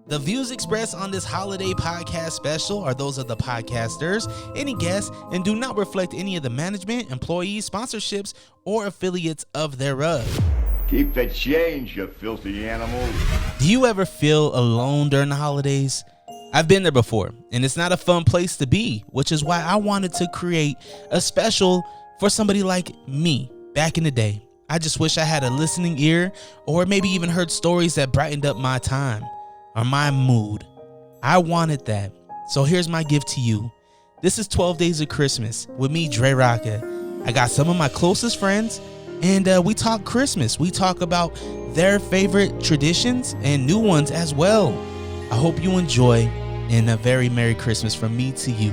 The views expressed on this holiday podcast special are those of the podcasters, any guests, and do not reflect any of the management, employees, sponsorships, or affiliates of thereof. Keep the change, you filthy animal. Do you ever feel alone during the holidays? I've been there before, and it's not a fun place to be, which is why I wanted to create a special for somebody like me back in the day. I just wish I had a listening ear, or maybe even heard stories that brightened up my time or my mood. I wanted that. So here's my gift to you. This is 12 Days of Christmas with me, Dre Rocka. I got some of my closest friends, and we talk Christmas. We talk about their favorite traditions and new ones as well. I hope you enjoy, and a very Merry Christmas from me to you.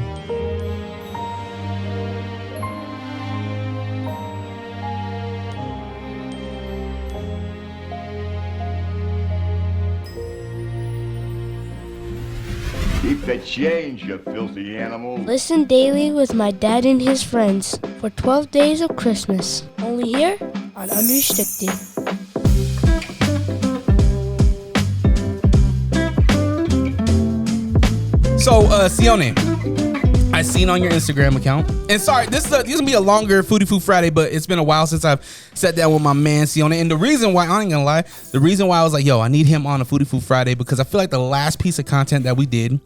Keep the change, you filthy animal. Listen daily with my dad and his friends for 12 Days of Christmas. Only here on Unrestricted. So, Sione, I seen on your Instagram account, and sorry, this is gonna be a longer Foodie Food Friday, but it's been a while since I've sat down with my man Sione, and the reason why, I ain't gonna lie, the reason why I was like, yo, I need him on a Foodie Food Friday, because I feel like the last piece of content that we did,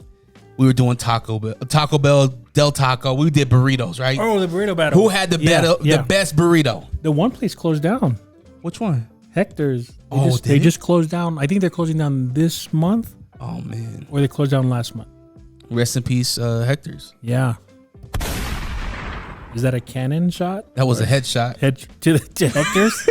we were doing Taco Bell, Del Taco, we did burritos, right? Oh, the burrito battle. Who had the best burrito? The one place closed down. Which one? Hector's. Oh, They just closed down. I think they're closing down this month. Oh, man. Or they closed down last month. Rest in peace, Hector's. Yeah. Is that a cannon shot? That was a headshot. To Hector's?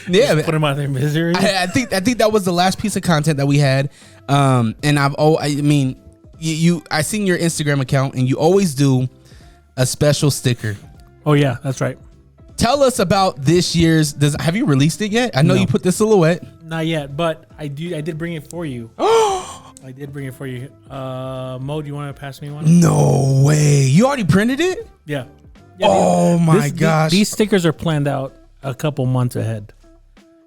Yeah, Just put them out of their misery. I think that was the last piece of content that we had. And I seen your Instagram account, and you always do a special sticker. Oh yeah, that's right. Tell us about this year's. Have you released it yet? I know No. you put the silhouette. Not yet, but I did bring it for you. I did bring it for you. Mo, do you want to pass me one? No way. You already printed it? Yeah. Oh my gosh. These stickers are planned out a couple months ahead.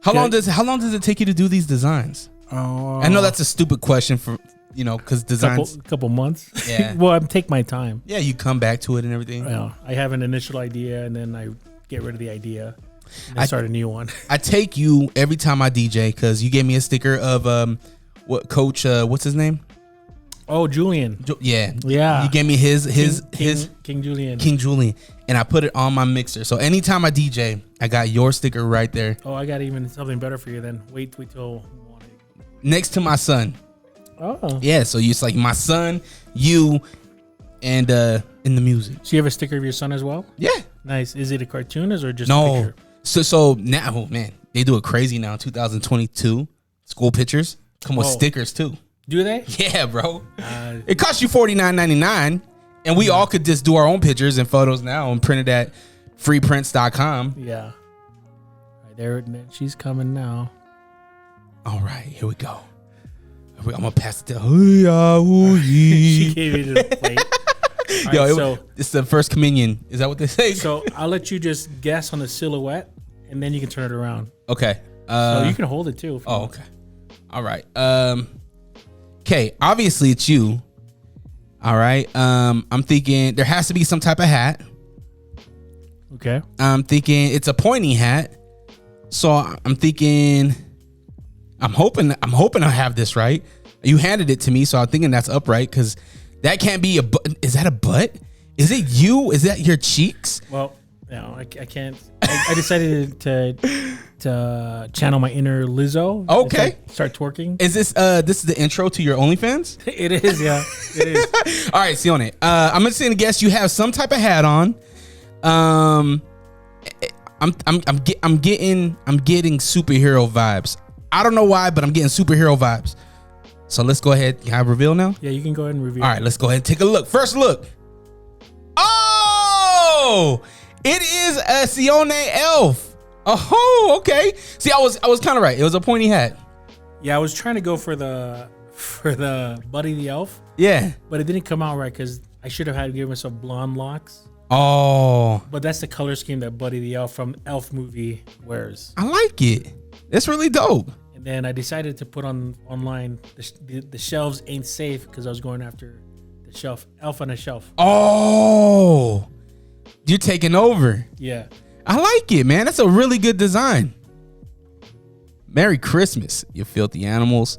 How long does it take you to do these designs? I know that's a stupid question for, because designs. Couple months. Yeah. Well, I take my time. Yeah, you come back to it and everything. Yeah, I have an initial idea, and then I get rid of the idea and then start a new one. I take you every time I DJ, because you gave me a sticker of what Coach what's his name? Oh, Julian. Yeah. Yeah. You gave me his King Julian. King Julian, and I put it on my mixer. So anytime I DJ, I got your sticker right there. Oh, I got even something better for you then. Wait till morning. Next to my son. Oh. Yeah, so it's like my son, you, and in the music. So you have a sticker of your son as well? Yeah. Nice. Is it a cartoon or just a No. picture? So now, oh man, they do it crazy now. 2022 school pictures come with stickers too. Do they? Yeah, bro. It costs you $49.99, and we all could just do our own pictures and photos now and print it at freeprints.com. Yeah. Right there, she's coming now. All right, here we go. I'm gonna pass it down. She gave me the plate. All right, it's the first communion. Is that what they say? So I'll let you just guess on the silhouette, and then you can turn it around. Okay. So you can hold it too. Oh, okay. All right. Okay. Obviously, it's you. All right. I'm thinking there has to be some type of hat. Okay. I'm thinking it's a pointy hat. So I'm thinking. I'm hoping I have this right. You handed it to me, so I'm thinking that's upright, because that can't be a butt. Is that a butt? Is it you? Is that your cheeks? Well, no, I can't. I decided to channel my inner Lizzo. Okay. Start twerking. Is this is the intro to your OnlyFans? It is, yeah. It is. All right, Sione. I'm just gonna guess you have some type of hat on. I'm getting superhero vibes. I don't know why, but I'm getting superhero vibes. So let's go ahead. Can I reveal now? Yeah, you can go ahead and reveal. All right, let's go ahead and take a look. First look. Oh, it is a Sione elf. Oh, okay. See, I was kind of right. It was a pointy hat. Yeah, I was trying to go for the Buddy the Elf. Yeah. But it didn't come out right, because I should have had to give myself blonde locks. Oh. But that's the color scheme that Buddy the Elf from Elf movie wears. I like it. It's really dope. And then I decided to put online the shelves ain't safe because I was going after the shelf, Elf on a Shelf. Oh, you're taking over. Yeah. I like it, man. That's a really good design. Merry Christmas, you filthy animals.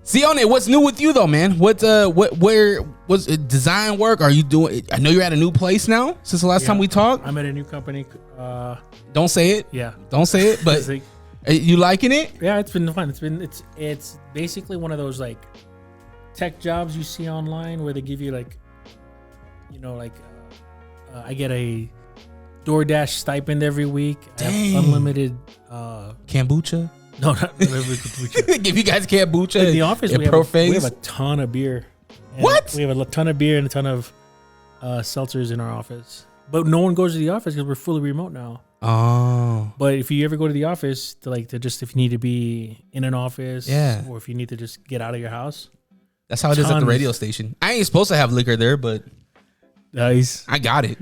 Sione, what's new with you though, man? Where was design work? Are you doing? I know you're at a new place now since the last time we talked. I'm at a new company. Don't say it. Yeah. Don't say it. But like, you liking it? Yeah, it's been fun. It's basically one of those like tech jobs you see online where they give you like, I get a DoorDash stipend every week. Dang. I have unlimited Kombucha. No, not unlimited kombucha. Give you guys kombucha. In the office, we have a ton of beer. And what? We have a ton of beer and a ton of seltzers in our office. But no one goes to the office because we're fully remote now. Oh. But if you ever go to the office if you need to be in an office, or if you need to just get out of your house. That's how it is at the radio station. I ain't supposed to have liquor there, but nice. I got it.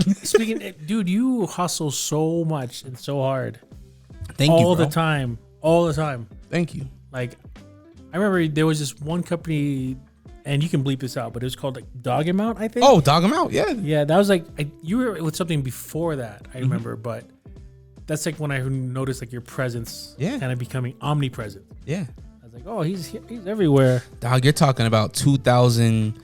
Dude, you hustle so much and so hard. Thank you, all bro. the time. All the time. Thank you. Like, I remember there was this one company, and you can bleep this out, but it was called like Dog Amount, I think. Oh, Dog 'em Out, yeah. Yeah, that was like you were with something before that. I remember, but that's like when I noticed like your presence, kind of becoming omnipresent. Yeah. I was like, oh, he's everywhere. Dog, you're talking about 2000.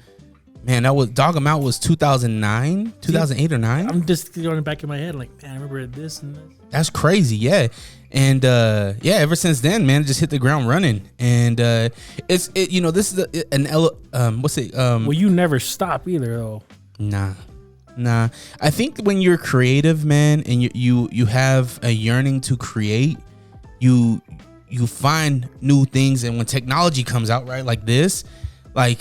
Man, that was Dog 'em Out was 2009, 2008 or 9. I'm just going back in my head, like, man, I remember this and this. That's crazy, yeah. And ever since then, man, just hit the ground running. And this is well, you never stop either, though. Nah. I think when you're creative, man, and you have a yearning to create, you find new things. And when technology comes out, right, like this, like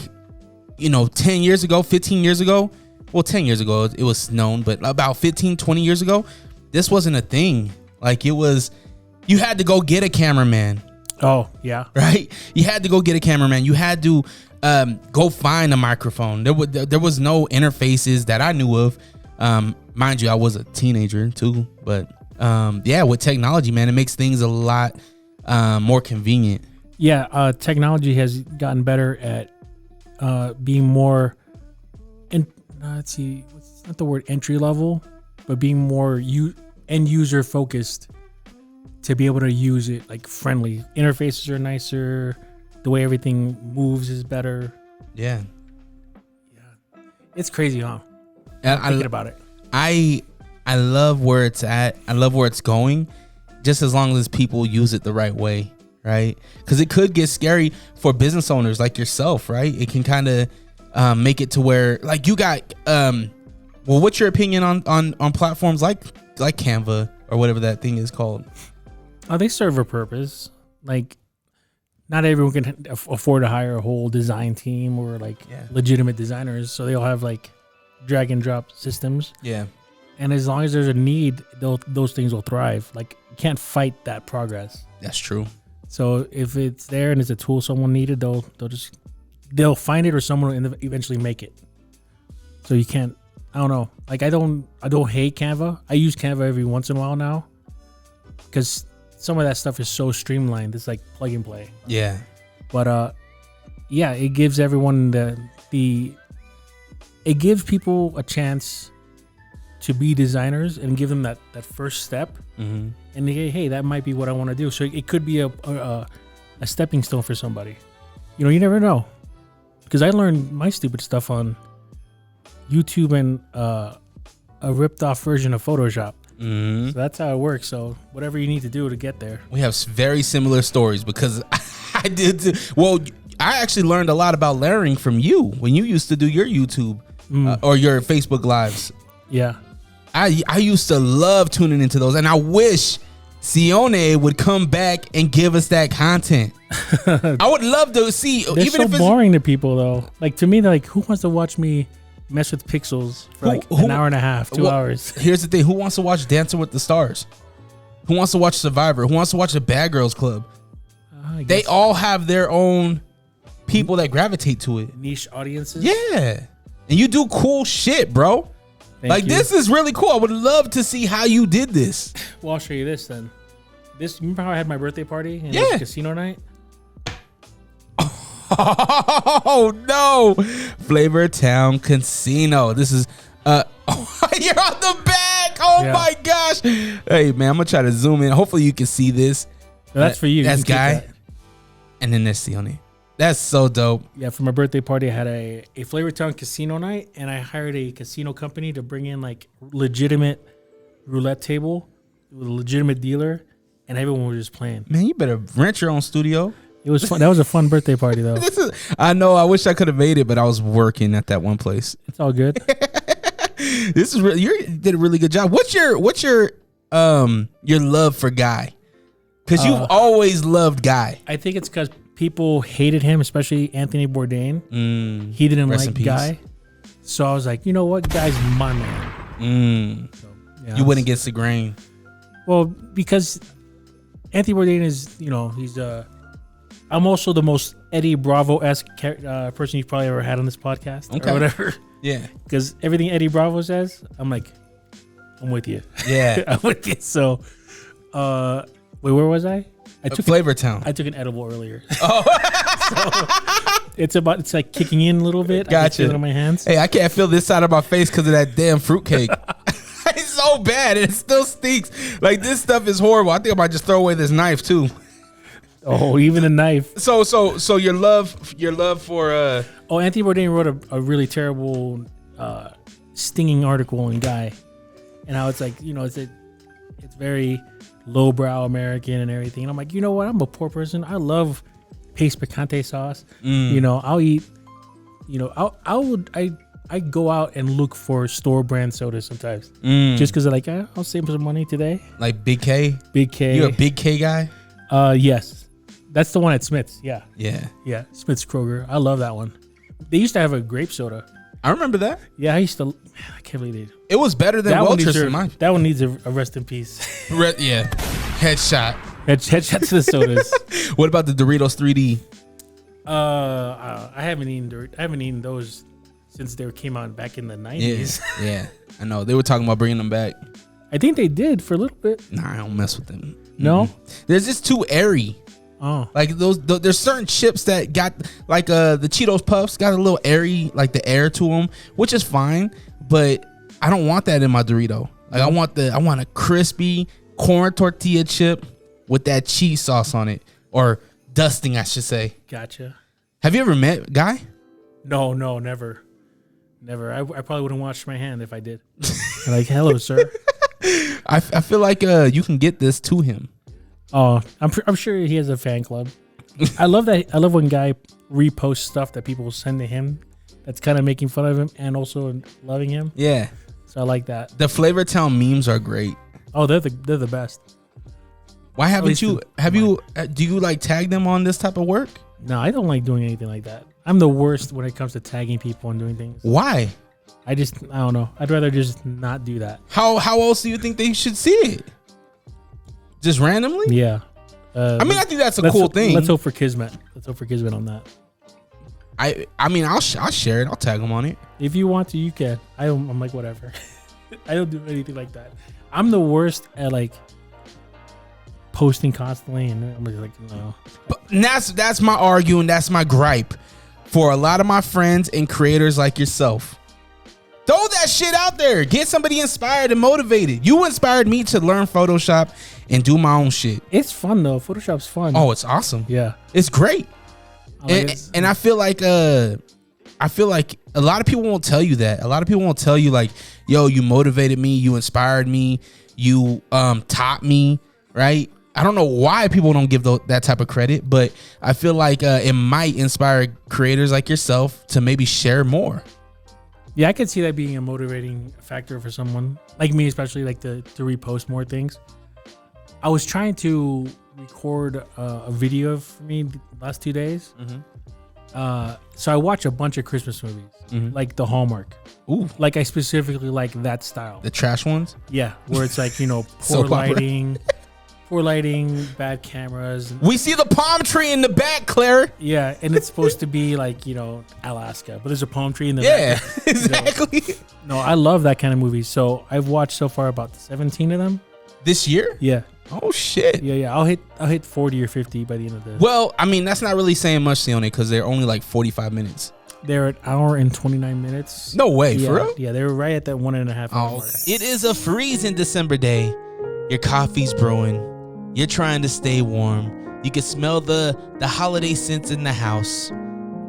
10 years ago, 15 years ago, well, 10 years ago it was known, but about 15, 20 years ago, this wasn't a thing. Like it was, you had to go get a cameraman. Oh, yeah. Right? You had to go get a cameraman. You had to go find a microphone. There was no interfaces that I knew of. Mind you, I was a teenager too. But with technology, man, it makes things a lot more convenient. Yeah, technology has gotten better at being more, let's see, what's not the word entry level, but being more end user focused to be able to use it like friendly. Interfaces are nicer. The way everything moves is better. Yeah. It's crazy, huh? And thinking about it. I love where it's at. I love where it's going, just as long as people use it the right way, right? Because it could get scary for business owners like yourself, right? It can kind of make it to where, like, you got what's your opinion on platforms like Canva or whatever that thing is called? They serve a purpose. Like, not everyone can afford to hire a whole design team or legitimate designers, so they all have like drag and drop systems. Yeah. And as long as there's a need, those things will thrive. Like, you can't fight that progress. That's true. So if it's there and it's a tool someone needed, they'll find it, or someone will eventually make it. So you can't. I don't know. Like, I don't hate Canva. I use Canva every once in a while now because some of that stuff is so streamlined. It's like plug and play. Yeah. But it gives everyone it gives people a chance to be designers and give them that first step. Mm-hmm. And hey, that might be what I want to do. So it could be a stepping stone for somebody. You never know. Because I learned my stupid stuff on YouTube and a ripped off version of Photoshop. Mm-hmm. So that's how it works. So whatever you need to do to get there. We have very similar stories because I did too. Well, I actually learned a lot about layering from you when you used to do your YouTube or your Facebook lives. Yeah. I used to love tuning into those, and I wish Sione would come back and give us that content. I would love to see. They're even so if it's boring to people, though. Like, to me, they're like, who wants to watch me mess with pixels for an hour and a half, 2 hours? Here's the thing: who wants to watch Dancing with the Stars? Who wants to watch Survivor? Who wants to watch the Bad Girls Club? They all have their own people that gravitate to it. Niche audiences. Yeah, and you do cool shit, bro. Thank you. This is really cool. I would love to see how you did this. Well, I'll show you this then. Remember how I had my birthday party and Yeah. casino night? Oh no, Flavor Town Casino. This is you're on the back. Oh Yeah. my gosh. Hey man, I'm gonna try to zoom in. Hopefully you can see this. So that's for you. That's You can Guy. keep that. And then there's Sione. That's so dope. Yeah, for my birthday party, I had a Flavor Town casino night, and I hired a casino company to bring in like legitimate roulette table with a legitimate dealer, and everyone was just playing. Man, you better rent your own studio. It was fun. That was a fun birthday party, though. I know. I wish I could have made it, but I was working at that one place. It's all good. This is really, you did a really good job. What's your love for Guy? Because you've always loved Guy. I think it's because people hated him, especially Anthony Bourdain. He didn't Rest in like peace. Guy, so I was like, you know what, Guy's my man. So, yeah, You wouldn't get Segrain. Well, because Anthony Bourdain is, he's I'm also the most Eddie Bravo-esque person you've probably ever had on this podcast Okay. or whatever. Yeah. Because everything Eddie Bravo says, I'm like, I'm with you. Yeah. I'm with you. So, wait, where was I? I took Flavor Town. I took an edible earlier. Oh. So it's like kicking in a little bit. I can Gotcha. feel it on my hands. Hey, I can't feel this side of my face because of that damn fruitcake. It's so bad and it still stinks. Like, this stuff is horrible. I think I might just throw away this knife too. Oh, even the knife. So your love for Anthony Bourdain wrote a really terrible, stinging article in Guy, and how it's like, it's very lowbrow American and everything. And I'm like, you know what? I'm a poor person. I love paste picante sauce. I'll eat. I go out and look for store brand sodas sometimes, just because like I'll save some money today. like Big K. Big K. You're a Big K guy? Yes, that's the one at Smith's. Yeah, Yeah. Smith's Kroger. I love that one. They used to have a grape soda. I remember that. Yeah, I used to. Man, I can't believe they. It was better than That one, Welch's needs in my that one needs a rest in peace. yeah. Headshot. Headshot to the sodas. What about the Doritos 3D? I haven't eaten those since they came out back in the 90s. Yeah. I know. They were talking about bringing them back. I think they did for a little bit. Nah, I don't mess with them. No? They're just too airy. Oh, Like there's certain chips that got like the Cheetos Puffs got a little airy, like the air to them, which is fine. But I don't want that in my Dorito. Like I want a crispy corn tortilla chip with that cheese sauce on it, or dusting, I should say. gotcha. Have you ever met Guy? No, never. I probably wouldn't wash my hand if I did. Like, hello, sir. I feel like you can get this to him. Oh, I'm sure he has a fan club. I love that. I love when Guy reposts stuff that people send to him that's kind of making fun of him and also loving him. Yeah. So I like that. The Flavor Town memes are great. Oh, they're the best. Why haven't least you? Do you like tag them on this type of work? No, I don't like doing anything like that. I'm the worst when it comes to tagging people and doing things. Why? I don't know. I'd rather just not do that. How else do you think they should see it? Just randomly? Yeah. I mean, I think that's a cool thing. Let's hope for Kismet. Let's hope for Kismet on that. I mean, I'll share it. I'll tag them on it. If you want to, you can. I'm like, whatever. I don't do anything like that. I'm the worst at like posting constantly, and I'm just like, no. And that's my arguing. That's my gripe for a lot of my friends and creators like yourself. Throw that shit out there. Get somebody inspired and motivated. You inspired me to learn Photoshop and do my own shit. It's fun though. Photoshop's fun. Oh, it's awesome. yeah. It's great. Like And I feel like a lot of people won't tell you that. A lot of people won't tell you like, yo, you motivated me, you inspired me, you taught me, right? I don't know why people don't give that type of credit, but I feel like it might inspire creators like yourself to maybe share more. Yeah, I could see that being a motivating factor for someone like me, especially like to repost more things. I was trying to record a video for me the last 2 days. So I watch a bunch of Christmas movies, like the Hallmark. Ooh, Like I specifically like that style. the trash ones. Yeah, where it's like, poor Soap opera. lighting, bad cameras. We see the palm tree in the back, Claire. Yeah, and it's supposed to be like, Alaska, but there's a palm tree in the Yeah, back. exactly. No, I love that kind of movie. So I've watched so far about 17 of them. This year? Yeah. Oh shit. Yeah. I'll hit 40 or 50 by the end of the. Well, I mean, that's not really saying much, Sione, because they're only like 45 minutes. They're an hour and 29 minutes. No way, yeah, for real? Yeah, they were right at that 1.5 hour mark. It is a freezing December day. Your coffee's brewing. You're trying to stay warm. You can smell the holiday scents in the house.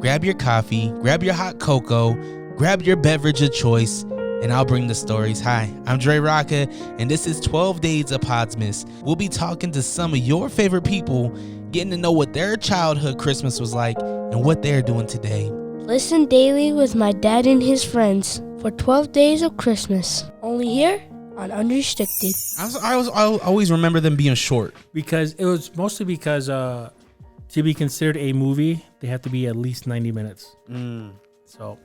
Grab your coffee, grab your hot cocoa, grab your beverage of choice, and I'll bring the stories. Hi, I'm Dre Rocca, and this is 12 Days of Podsmas. We'll be talking to some of your favorite people, getting to know what their childhood Christmas was like and what they're doing today. Listen daily with my dad and his friends for 12 Days of Christmas. Only here on Unrestricted. I always remember them being short. Because it was mostly because to be considered a movie, they have to be at least 90 minutes. So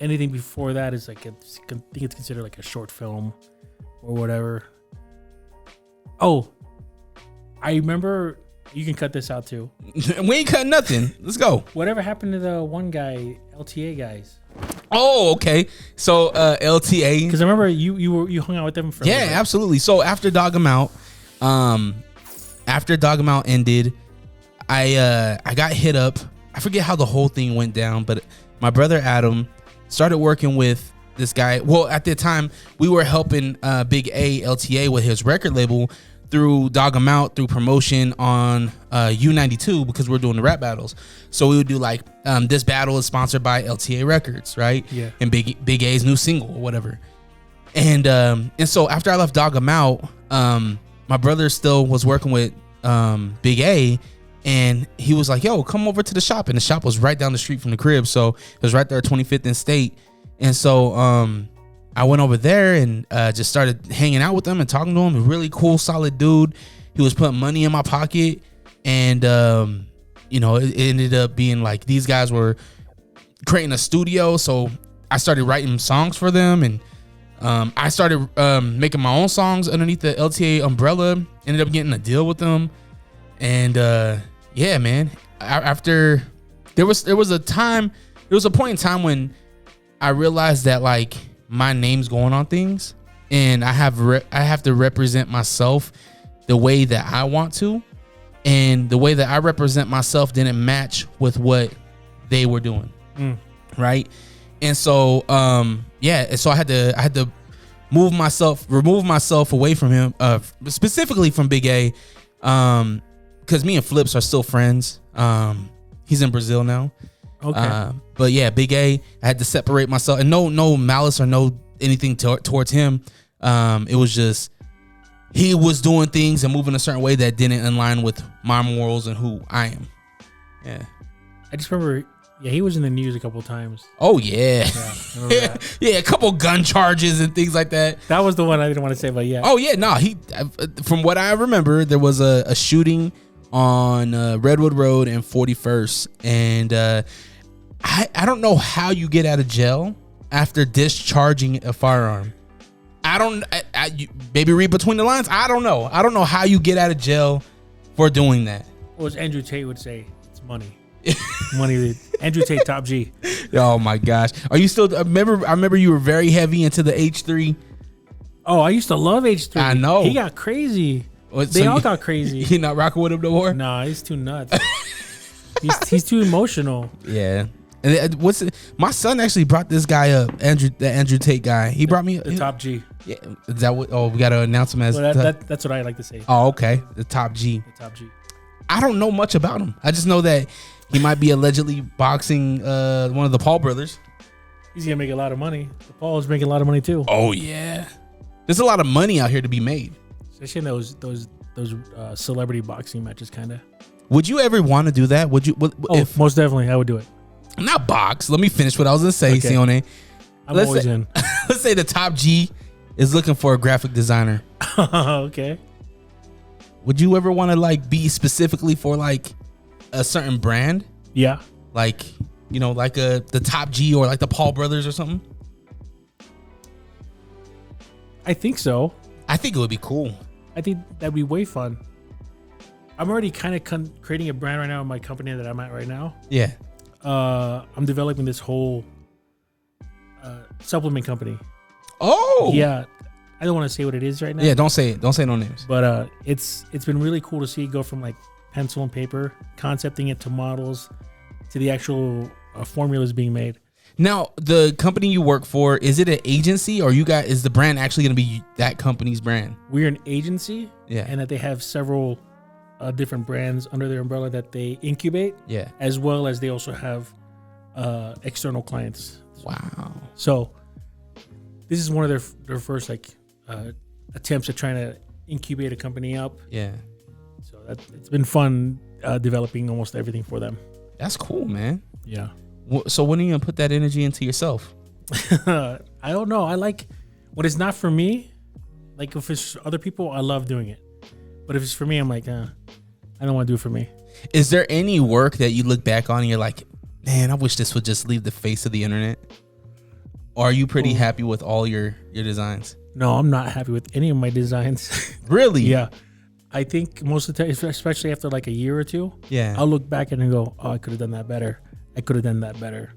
anything before that is like, I think it's considered like a short film or whatever. Oh, I remember, you can cut this out too. We ain't cutting nothing. Let's go. Whatever happened to the one guy, LTA guys? Oh, okay. So LTA. Because I remember you hung out with them for a little bit. Absolutely. So after Dog 'Em Out, ended, I got hit up. I forget how the whole thing went down, but my brother Adam started working with this guy. Well, at the time, we were helping Big A LTA with his record label through Dog 'Em Out, through promotion on U92, because we're doing the rap battles. So we would do like, this battle is sponsored by LTA Records, right? Yeah. And Big A's new single or whatever. And so after I left Dog 'Em Out, my brother still was working with Big A, and he was like, yo, come over to the shop. And the shop was right down the street from the crib, so it was right there at 25th and State. And so I went over there and just started hanging out with him and talking to him. A really cool, solid dude. He was putting money in my pocket, and it ended up being like these guys were creating a studio. So I started writing songs for them, and I started making my own songs underneath the LTA umbrella. Ended up getting a deal with them, and yeah, man. After there was a point in time when I realized that like my name's going on things, and I have to represent myself the way that I want to, and the way that I represent myself didn't match with what they were doing, right? And so so I had to remove myself away from him, specifically from Big A, because me and Flips are still friends. He's in Brazil now. Okay. But yeah, Big A, I had to separate myself, and no malice or no anything towards him. It was just he was doing things and moving a certain way that didn't align with my morals and who I am. Yeah. I just remember, he was in the news a couple of times. Oh yeah. Remember that? Yeah, a couple gun charges and things like that. That was the one I didn't want to say, but yeah. Oh yeah, no, from what I remember, there was a shooting on Redwood Road and 41st, and I don't know how you get out of jail after discharging a firearm. Maybe read between the lines. I don't know how you get out of jail for doing that. Well, as Andrew Tate would say, it's money. Money. Andrew Tate, top G. Oh my gosh, are you still? I remember you were very heavy into the H3. Oh, I used to love H3. I know. He got crazy. They all got crazy. You not rocking with him no more? Nah, he's too nuts. he's too emotional. Yeah. And my son actually brought this guy up, the Andrew Tate guy. He brought me the top G. Yeah, is that what? Oh, we got to announce him as. Well, that's what I like to say. Oh, okay, the top G. The top G. I don't know much about him. I just know that he might be allegedly boxing one of the Paul brothers. He's gonna make a lot of money. The Paul is making a lot of money too. Oh yeah, there's a lot of money out here to be made. Especially in those celebrity boxing matches, kind of. Would you ever want to do that? Would you? Most definitely, I would do it. Not box. Let me finish what I was gonna say, okay. Sione. I'm always in. Let's say the top G is looking for a graphic designer. Okay. Would you ever want to like be specifically for like a certain brand? Yeah. Like, like the top G or like the Paul brothers or something? I think so. I think it would be cool. I think that'd be way fun. I'm already kind of creating a brand right now in my company that I'm at right now. Yeah. I'm developing this whole supplement company. Oh. Yeah. I don't want to say what it is right now. Yeah, don't say it. Don't say no names. But it's been really cool to see it go from like pencil and paper, concepting it to models, to the actual formulas being made. Now, the company you work for, is it an agency, or is the brand actually going to be that company's brand? We're an agency, Yeah. and that they have several different brands under their umbrella that they incubate, Yeah. as well as they also have external clients. Wow. So this is one of their first like attempts at trying to incubate a company up. Yeah. So it's been fun developing almost everything for them. That's cool, man. Yeah. So when are you going to put that energy into yourself? I don't know. I like when it's not for me. Like if it's other people, I love doing it. But if it's for me, I'm like, I don't want to do it for me. Is there any work that you look back on and you're like, man, I wish this would just leave the face of the internet? Or are you pretty happy with all your designs? No, I'm not happy with any of my designs. Really? Yeah. I think most of the time, especially after like a year or two, Yeah. I'll look back and go, oh, I could have done that better. I could have done that better.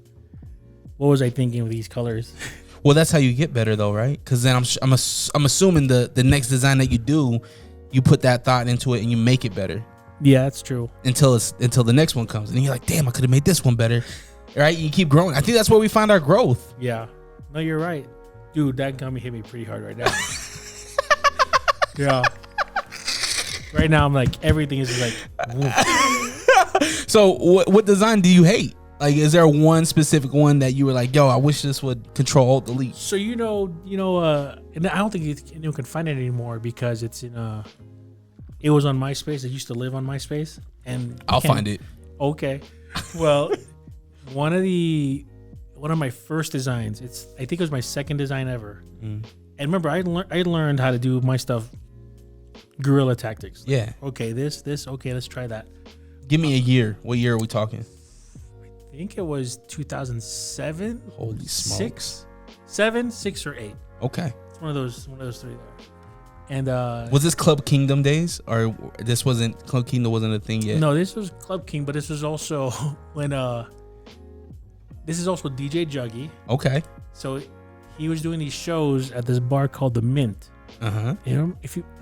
What was I thinking with these colors? Well, that's how you get better, though, right? Because then I'm assuming the next design that you do, you put that thought into it and you make it better Yeah, that's true. until the next one comes, and you're like, damn, I could have made this one better, right? You keep growing. I think that's where we find our growth. Yeah. No, you're right. Dude, that gummy hit me pretty hard right now. Yeah. Right now, I'm like, everything is like, woof. So what design do you hate? Like, is there one specific one that you were like, yo, I wish this would control alt delete? So and I don't think anyone can find it anymore because it's in it was on MySpace. It used to live on MySpace, and I'll find it. Okay. Well, one of my first designs. I think it was my second design ever. And remember, I learned how to do my stuff guerrilla tactics. Yeah. Okay, this. Okay, let's try that. Give me a year. What year are we talking? I think it was 2007. Holy smokes. 6 or 8. Okay. It's one of those three there. And was this Club Kingdom days, or Club Kingdom wasn't a thing yet? No, this was Club King, but this was also when this is also DJ Juggy. Okay. So he was doing these shows at this bar called the Mint. Uh-huh. I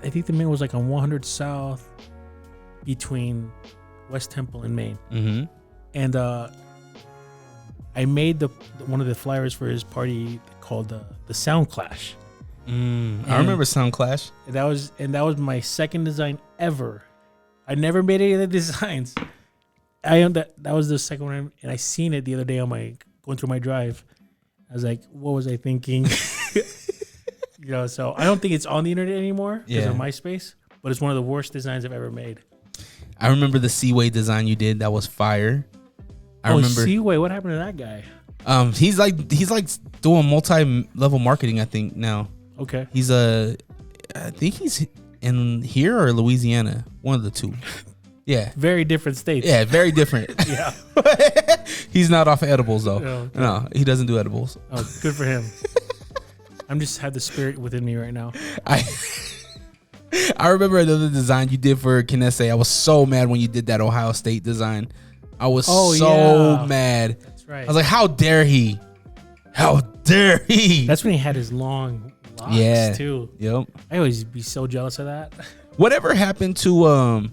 think the Mint was like on 100 South between West Temple and Main. Mm-hmm. And I made one of the flyers for his party called the Sound Clash. I remember Sound Clash. That was my second design ever. I never made any of the designs. That was the second one, and I seen it the other day on going through my drive. I was like, what was I thinking? So I don't think it's on the internet anymore because of MySpace, but it's one of the worst designs I've ever made. I remember the Seaway design you did. That was fire. I remember Seaway. What happened to that guy? He's like doing multi-level marketing, I think, now. Okay. I think he's in here or Louisiana. One of the two. Yeah. Very different states. Yeah, very different. Yeah. He's not off of edibles, though. Oh, okay. No, he doesn't do edibles. Oh, good for him. I'm just had the spirit within me right now. I remember another design you did for Kinesse. I was so mad when you did that Ohio State design. I was mad. That's right. I was like, how dare he? How dare he? That's when he had his long locks too. Yep. I always be so jealous of that. Whatever happened to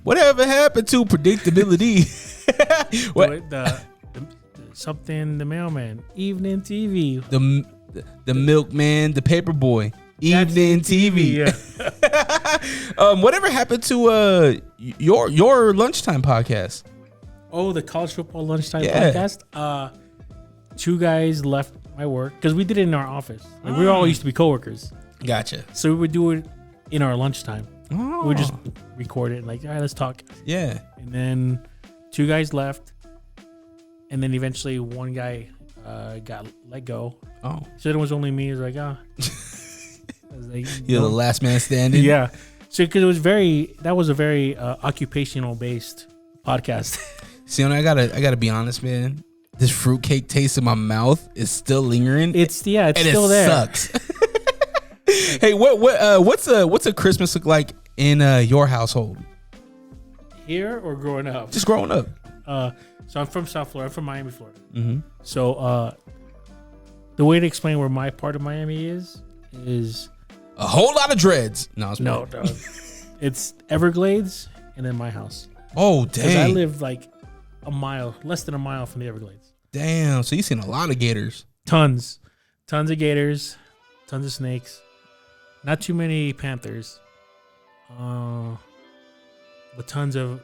predictability? What? The mailman, evening TV, the milkman, the paper boy, evening TV. Yeah. Whatever happened to your lunchtime podcast? Oh, the college football lunchtime podcast. Two guys left my work because we did it in our office. Like, we all used to be coworkers. Gotcha. So we would do it in our lunchtime. Oh. We would just record it and like, all right, let's talk. Yeah. And then two guys left. And then eventually one guy got let go. Oh. So it was only me. It was like, I was like, You're the last man standing. Yeah. So because that was a very occupational based podcast. See, I gotta be honest, man. This fruitcake taste in my mouth is still lingering. It's still there. Sucks. Hey, what's a Christmas look like in your household? Here or growing up? Just growing up. So I'm from South Florida. I'm from Miami, Florida. Mm-hmm. So the way to explain where my part of Miami is A whole lot of dreads. No, No, dog. It's Everglades and then my house. Oh, Because I dang. live like less than a mile from the Everglades. Damn. So you seen a lot of gators. Tons of gators, tons of snakes. Not too many panthers. But tons of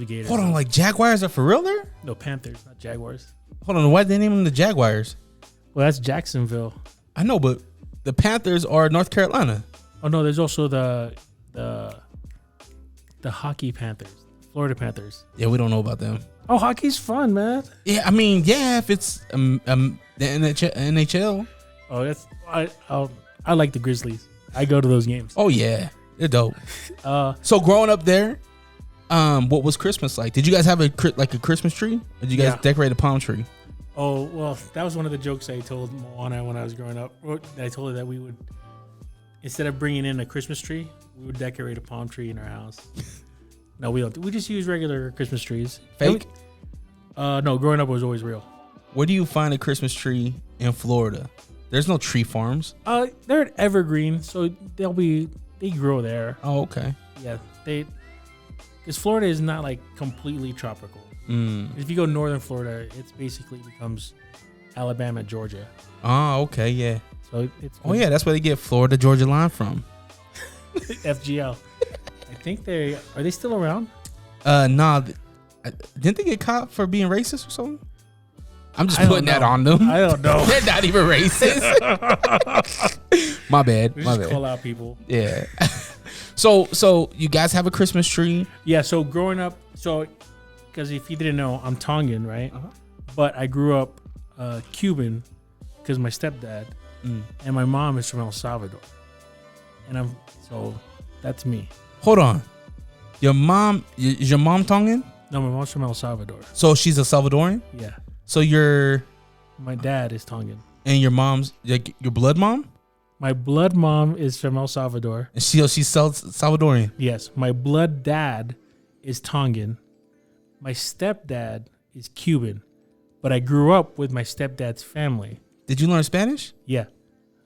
gators. Hold on, like jaguars are for real there? No, panthers, not jaguars. Hold on, why did they name them the Jaguars? Well, that's Jacksonville. I know, but the Panthers are North Carolina. Oh no, there's also the hockey Panthers, Florida Panthers. Yeah, we don't know about them. Oh, hockey's fun, man. Yeah, I mean, yeah, if it's the NHL. Oh, that's I like the Grizzlies. I go to those games. Oh yeah, they're dope. So growing up there, what was Christmas like? Did you guys have a Christmas tree? Or did you guys decorate a palm tree? Oh, well, that was one of the jokes I told Moana when I was growing up. I told her that we would, instead of bringing in a Christmas tree, we would decorate a palm tree in our house. No, we don't. We just use regular Christmas trees. Fake? No, growing up it was always real. Where do you find a Christmas tree in Florida? There's no tree farms. They're at evergreen, so they grow there. Oh, okay. Yeah, because Florida is not like completely tropical. If you go northern Florida, it's basically becomes Alabama, Georgia. Oh, okay, yeah. So it's Oh, yeah, that's where they get Florida Georgia line from. FGL. I think are they still around? Nah, didn't they get caught for being racist or something? I'm just putting that on them. I don't know. They're not even racist. My bad. We My just bad. call out people. Yeah. So you guys have a Christmas tree? Yeah. So growing up, because if you didn't know, I'm Tongan, right? But I grew up Cuban because my stepdad and my mom is from El Salvador, and so that's me. Hold on. Is your mom Tongan? No, my mom's from El Salvador. So she's a Salvadorian? Yeah. So My dad is Tongan. and your mom's your blood mom? My blood mom is from El Salvador. And she's Salvadorian. Yes. My blood dad is Tongan. My stepdad is Cuban. But I grew up with my stepdad's family. Did you learn Spanish? Yeah.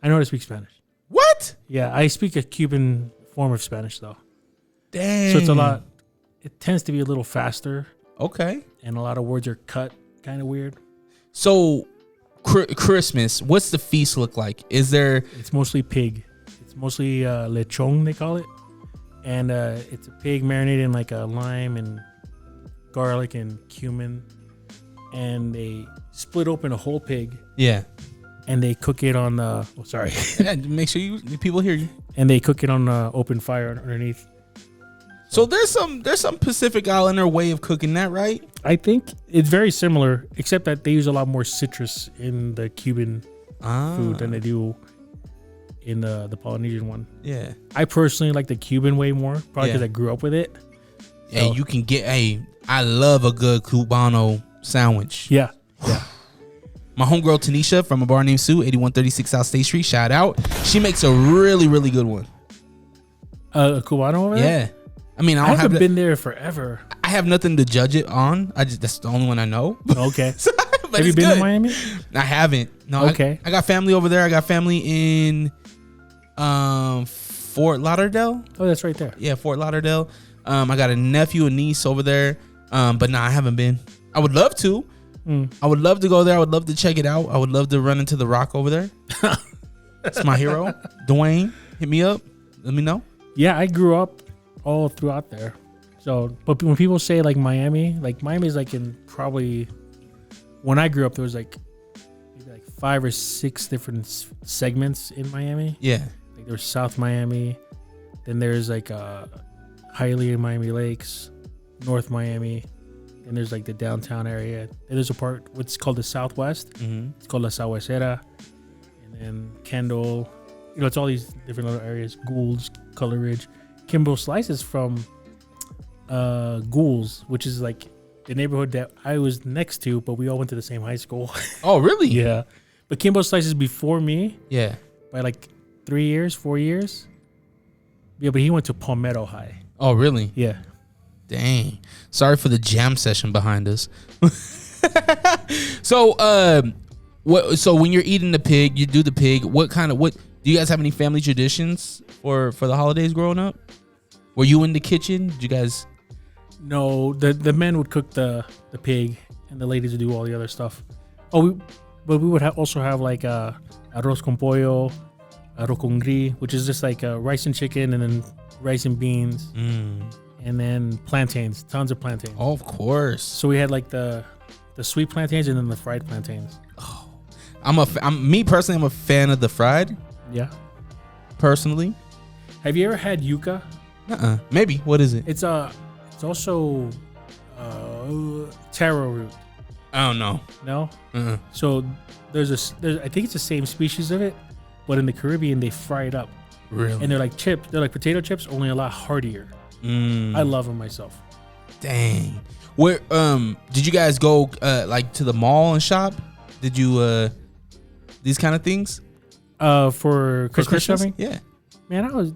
I know how to speak Spanish. What? Yeah, I speak a Cuban form of Spanish, though. Dang. So it tends to be a little faster. Okay. And a lot of words are cut kind of weird. So Christmas, what's the feast look like? It's mostly pig. It's mostly lechon, they call it. And it's a pig marinated in like a lime and garlic and cumin. And they split open a whole pig. Yeah. And they cook it on the... Oh, sorry. Yeah, make sure people hear you. And they cook it on open fire underneath. So there's some Pacific Islander way of cooking that, right? I think it's very similar, except that they use a lot more citrus in the Cuban food than they do in the Polynesian one. Yeah. I personally like the Cuban way more, probably because I grew up with it. Yeah, you can get. I love a good Cubano sandwich. Yeah, yeah. My homegirl Tanisha from a bar named Sue, 8136 South State Street. Shout out. She makes a really, really good one. A Cubano over there? Yeah. I mean, I haven't been there forever. I have nothing to judge it on. That's the only one I know. Okay. But have you been to Miami? I haven't. No. Okay. I got family over there. I got family in Fort Lauderdale. Oh, that's right there. Yeah, Fort Lauderdale. I got a nephew and niece over there. But I haven't been. I would love to. I would love to go there. I would love to check it out. I would love to run into The Rock over there. That's my hero. Dwayne, hit me up. Let me know. Yeah, I grew up all throughout there. So, but when people say like Miami is like in probably, when I grew up, there was like maybe like 5 or 6 different segments in Miami. Yeah. Like there's South Miami, then there's like Hialeah and Miami Lakes, North Miami, and there's like the downtown area. And there's a part what's called the Southwest. Mm-hmm. It's called La Sahuacera, and then Kendall. You know, it's all these different little areas. Goulds, Color Ridge. Kimbo Slice is from Goulds, which is like the neighborhood that I was next to, but we all went to the same high school. Oh, really? Yeah. But Kimbo Slice is before me. Yeah. By like 3 years, 4 years. Yeah, but he went to Palmetto High. Oh, really? Yeah. Dang. Sorry for the jam session behind us. So, so when you're eating the pig, you do the pig. What Do you guys have any family traditions for the holidays growing up? Were you in the kitchen? Did you guys? No, the men would cook the pig, and the ladies would do all the other stuff. But we would also have like arroz con pollo, arroz con gris, which is just like rice and chicken, and then rice and beans, and then plantains, tons of plantains. Oh, of course. So we had like the sweet plantains and then the fried plantains. Me personally, I'm a fan of the fried. Yeah. Personally. Have you ever had yuca? Maybe. What is it? It's also taro root. I don't know. No. So there's I think it's the same species of it, but in the Caribbean they fry it up. Really? And they're like chips. They're like potato chips, only a lot heartier. I love them myself. Dang. Where did you guys go like to the mall and shop? Did you these kind of things? For Christmas shopping? Yeah. Man,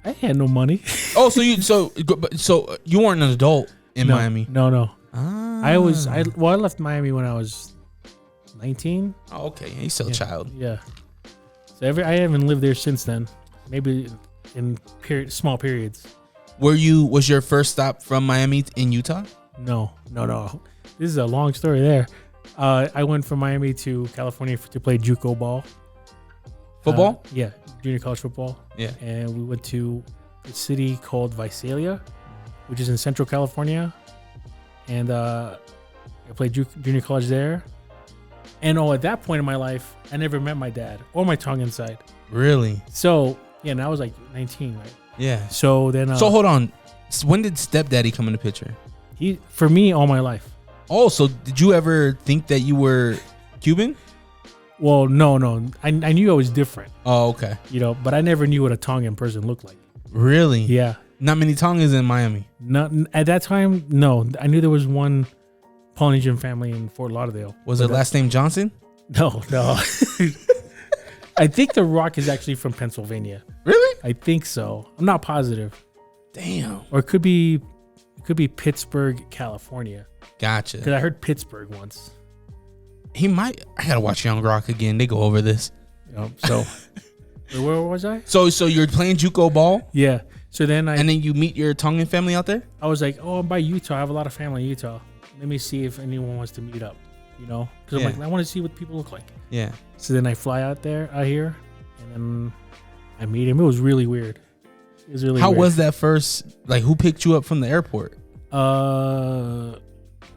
I had no money. Oh, so you weren't an adult in Miami? No. Ah. I left Miami when I was 19. Oh, okay. You're still a child. Yeah. So I haven't lived there since then. Maybe in small periods. Was your first stop from Miami in Utah? No. This is a long story there. I went from Miami to California to play JUCO ball. Football? Yeah, junior college football. Yeah. And we went to a city called Visalia, which is in Central California. And I played junior college there. And at that point in my life, I never met my dad or my Tongan side. Really? So, yeah, and I was like 19, right? Yeah. So then... so hold on. When did stepdaddy come in the picture? For me, all my life. Oh, so did you ever think that you were Cuban? Well, no. I knew I was different. Oh, okay. But I never knew what a Tongan person looked like. Really? Yeah. Not many Tongans in Miami. Not at that time. No, I knew there was one Polynesian family in Fort Lauderdale. Was their last name Johnson? No. I think The Rock is actually from Pennsylvania. Really? I think so. I'm not positive. Damn. Or it could be Pittsburgh, California. Gotcha. Because I heard Pittsburgh once. He might. I gotta watch Young Rock again. They go over this. So where was I? So you're playing JUCO ball? Yeah. So then and then you meet your Tongan family out there? I was like, I'm by Utah. I have a lot of family in Utah. Let me see if anyone wants to meet up. Because I'm like, I want to see what people look like. Yeah. So then I fly out here, and then I meet him. It was really weird. It was really. How weird. Was that first? Like, who picked you up from the airport?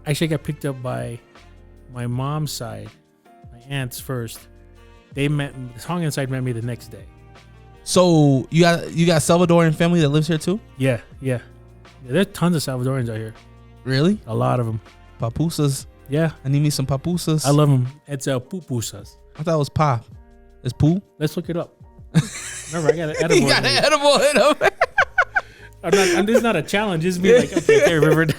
Actually, I got picked up by my mom's side, my aunts first. They met. The Tongan side met me the next day. So you got Salvadorian family that lives here too? Yeah. There's tons of Salvadorians out here. Really? A lot of them. Papusas. Yeah. I need me some papusas. I love them. It's pupusas. I thought it was pop. It's poo? Let's look it up. Remember, I got an edible. You got an edible in them. This is not a challenge. Just be like, okay, I remember.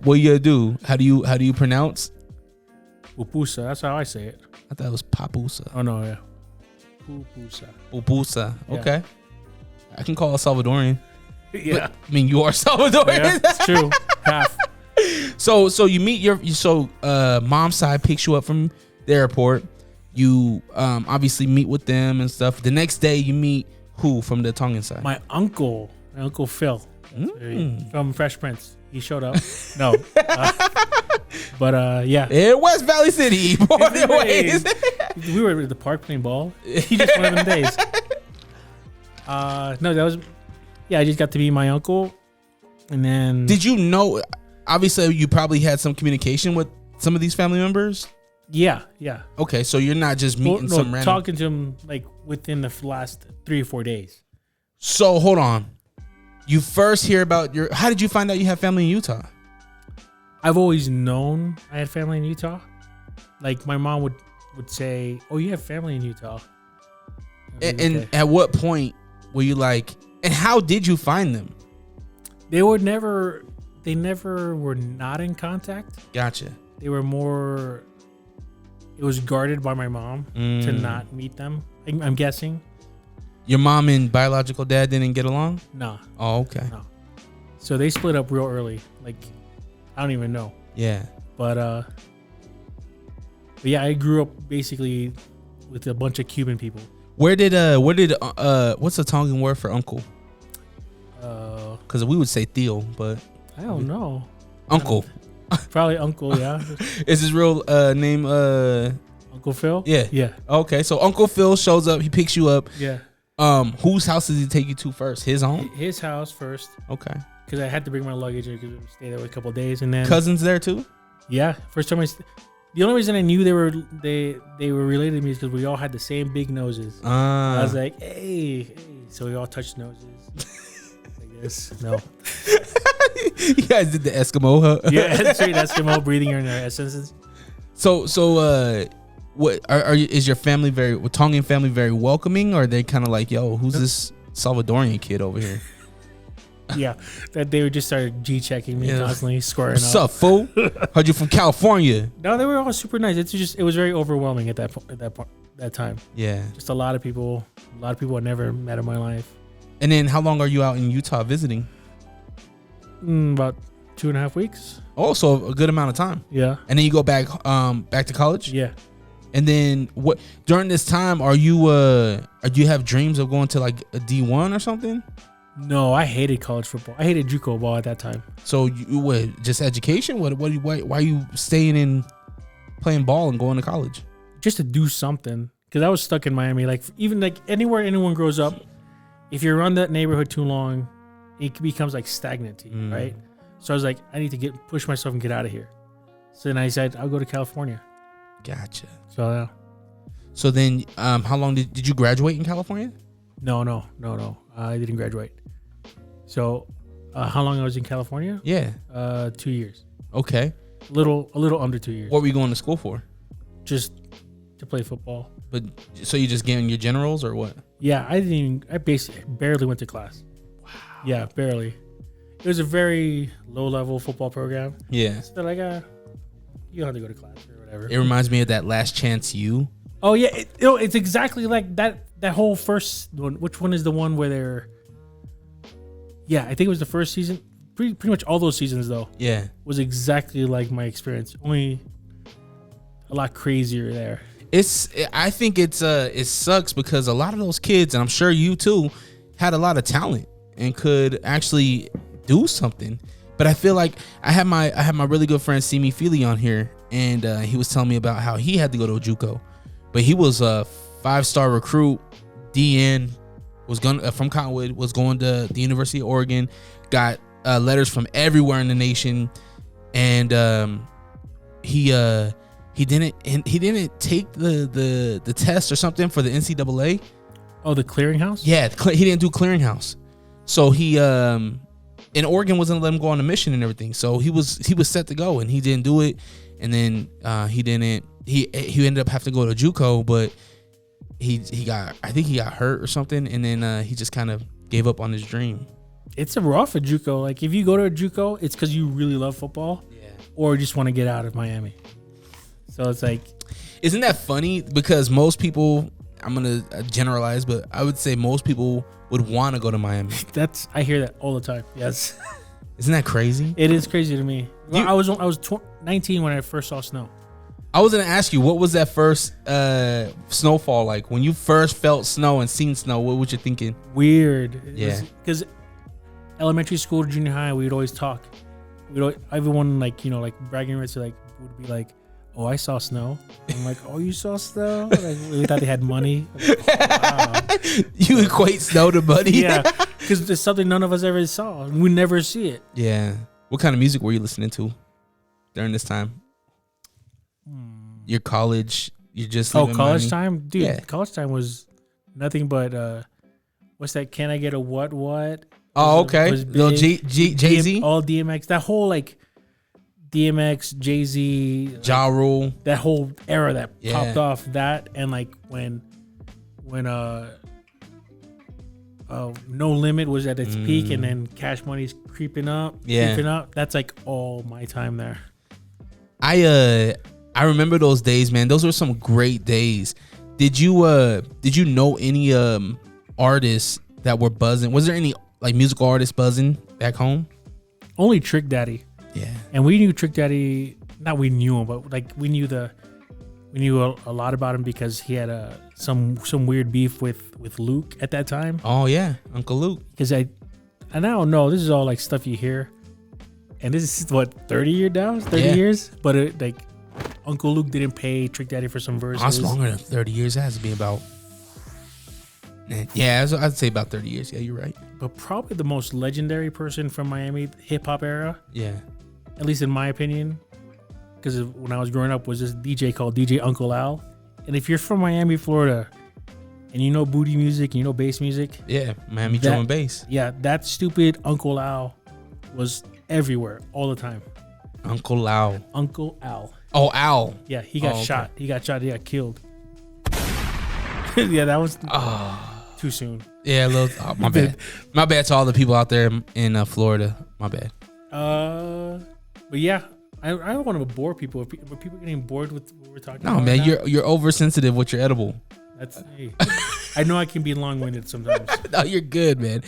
What you gotta do? How do you pronounce? Pupusa. That's how I say it. I thought it was papusa. Oh no, yeah. Pupusa. Okay. Yeah. I can call a Salvadorian. Yeah. But, you are Salvadorian. Yeah, it's true. Half. So you meet mom's side picks you up from the airport. You obviously meet with them and stuff. The next day you meet who from the Tongan side? My uncle Phil from Fresh Prince. He showed up. No. But yeah. In West Valley City. Born and raised. We were at the park playing ball. He just one of them days. No, that was I just got to meet my uncle. And then did you know, obviously you probably had some communication with some of these family members? Yeah. Okay, so you're not just meeting some random... talking to him like within the last 3 or 4 days. So hold on. You first hear about how did you find out you have family in Utah? I've always known I had family in Utah. Like my mom would say, "Oh, you have family in Utah." And okay. At what point were you like, and how did you find them? They never were not in contact. Gotcha. They were more, it was guarded by my mom to not meet them. I'm guessing. Your mom and biological dad didn't get along? Nah. Oh, okay. No. So they split up real early. Like, I don't even know. Yeah. But yeah, I grew up basically with a bunch of Cuban people. Where did what's the Tongan word for uncle? Because we would say Theo, but I don't know. Uncle. Probably uncle, yeah. Is his real name Uncle Phil? Yeah. Yeah. Okay, so Uncle Phil shows up, he picks you up. Yeah. Whose house does he take you to first? His own? His house first. Okay. Because I had to bring my luggage because we stayed there for a couple of days, and then Cousins there too? Yeah. First time the only reason I knew they were related to me is because we all had the same big noses. I was like, hey. So we all touched noses. I guess. No. You guys did the Eskimo, huh? Yeah, straight Eskimo, breathing in their essences. So what is your family Tongan family very welcoming, or are they kind of like, yo, who's this Salvadorian kid over here? Yeah, that they would just start G-checking me constantly, squaring What's up. up, fool? Heard you from California. No, they were all super nice. It was very overwhelming at that time. Yeah, just a lot of people I never met in my life. And then how long are you out in Utah visiting? About 2.5 weeks. Oh, so a good amount of time. Yeah. And then you go back to college? Yeah. And then what during this time do you have dreams of going to like a D1 or something? No, I hated college football. I hated JUCO ball at that time. So you what, just education? Why are you staying in playing ball and going to college? Just to do something, because I was stuck in Miami. Like even like anywhere anyone grows up, if you're around that neighborhood too long, it becomes like stagnant to you, right? So I was like, I need to push myself and get out of here. So then I said, I'll go to California. Gotcha. So yeah. So then, how long did you graduate in California? No. I didn't graduate. So, how long I was in California? Yeah. 2 years. Okay. A little under 2 years. What were you going to school for? Just to play football. But so you just getting your generals or what? Yeah, I basically barely went to class. Wow. Yeah, barely. It was a very low level football program. Yeah. So they're like, you don't have to go to class or whatever. It reminds me of that Last Chance U. Oh yeah, it's exactly like that. That whole first one. Which one is the one where they're? Yeah, I think it was the first season. Pretty much all those seasons though. Yeah. Was exactly like my experience. Only a lot crazier there. I think it sucks because a lot of those kids, and I'm sure you too, had a lot of talent and could actually do something. But I feel like I had my really good friend Simi Feely on here, and he was telling me about how he had to go to a JUCO, but he was a 5-star recruit, DN, was going from Cottonwood, was going to the University of Oregon, got letters from everywhere in the nation, and he didn't take the test or something for the NCAA. Oh, the clearinghouse? Yeah, he didn't do clearinghouse. So he in Oregon wasn't letting him go on a mission and everything. So he was set to go and he didn't do it. And then he ended up having to go to JUCO, but he got hurt or something, and then he just kind of gave up on his dream. It's a rough at JUCO. Like if you go to a JUCO, it's because you really love football, or just want to get out of Miami. So it's like, isn't that funny? Because most people, I'm gonna generalize, but I would say most people would want to go to Miami. I hear that all the time. Yes. Isn't that crazy? It is crazy to me. I was 19 when I first saw snow. I was gonna ask you, what was that first snowfall like? When you first felt snow and seen snow, what was you thinking? Weird. Yeah. Because elementary school, junior high, we would always talk. Everyone like bragging rights would be like, oh, I saw snow. I'm like, oh, you saw snow? Like, we thought they had money. Like, wow. You equate snow to money? Yeah, because it's something none of us ever saw. We never see it. Yeah. What kind of music were you listening to during this time? Your college, you just college Miami? time? Dude, yeah. College time was nothing but, what's that? Can I get a what? Oh, okay. Little Jay-Z? All DMX. That whole like DMX, Jay-Z, Ja Rule, that whole era that popped off. That and like when No Limit was at its peak, and then Cash Money's creeping up. That's like all my time there. I remember those days, man. Those were some great days. Did you know any artists that were buzzing? Was there any like musical artists buzzing back home? Only Trick Daddy. Yeah. And we knew Trick Daddy. Not we knew him, but like we knew we knew a lot about him because he had some weird beef with Luke at that time. Oh yeah, Uncle Luke. Because I don't know. This is all like stuff you hear, and this is what 30 years. But like Uncle Luke didn't pay Trick Daddy for some verses. That's longer than 30 years. It has to be about. Yeah, I'd say about 30 years. Yeah, you're right. But probably the most legendary person from Miami hip hop era. Yeah. At least in my opinion. Because when I was growing up, was this DJ called DJ Uncle Al. And if you're from Miami, Florida, and you know booty music, and you know bass music. Yeah, Miami drum and bass. Yeah, that stupid Uncle Al was everywhere all the time. Uncle Al. Uncle Al. Oh, Al. Yeah, he got shot. He got shot. He got killed. Yeah, that was too soon. Yeah, a little. My bad. My bad to all the people out there in Florida. My bad. But yeah, I don't want to bore people. Are people getting bored with what we're talking about? No, man, you're oversensitive with your edible. That's hey. I know I can be long-winded sometimes. No, you're good, man.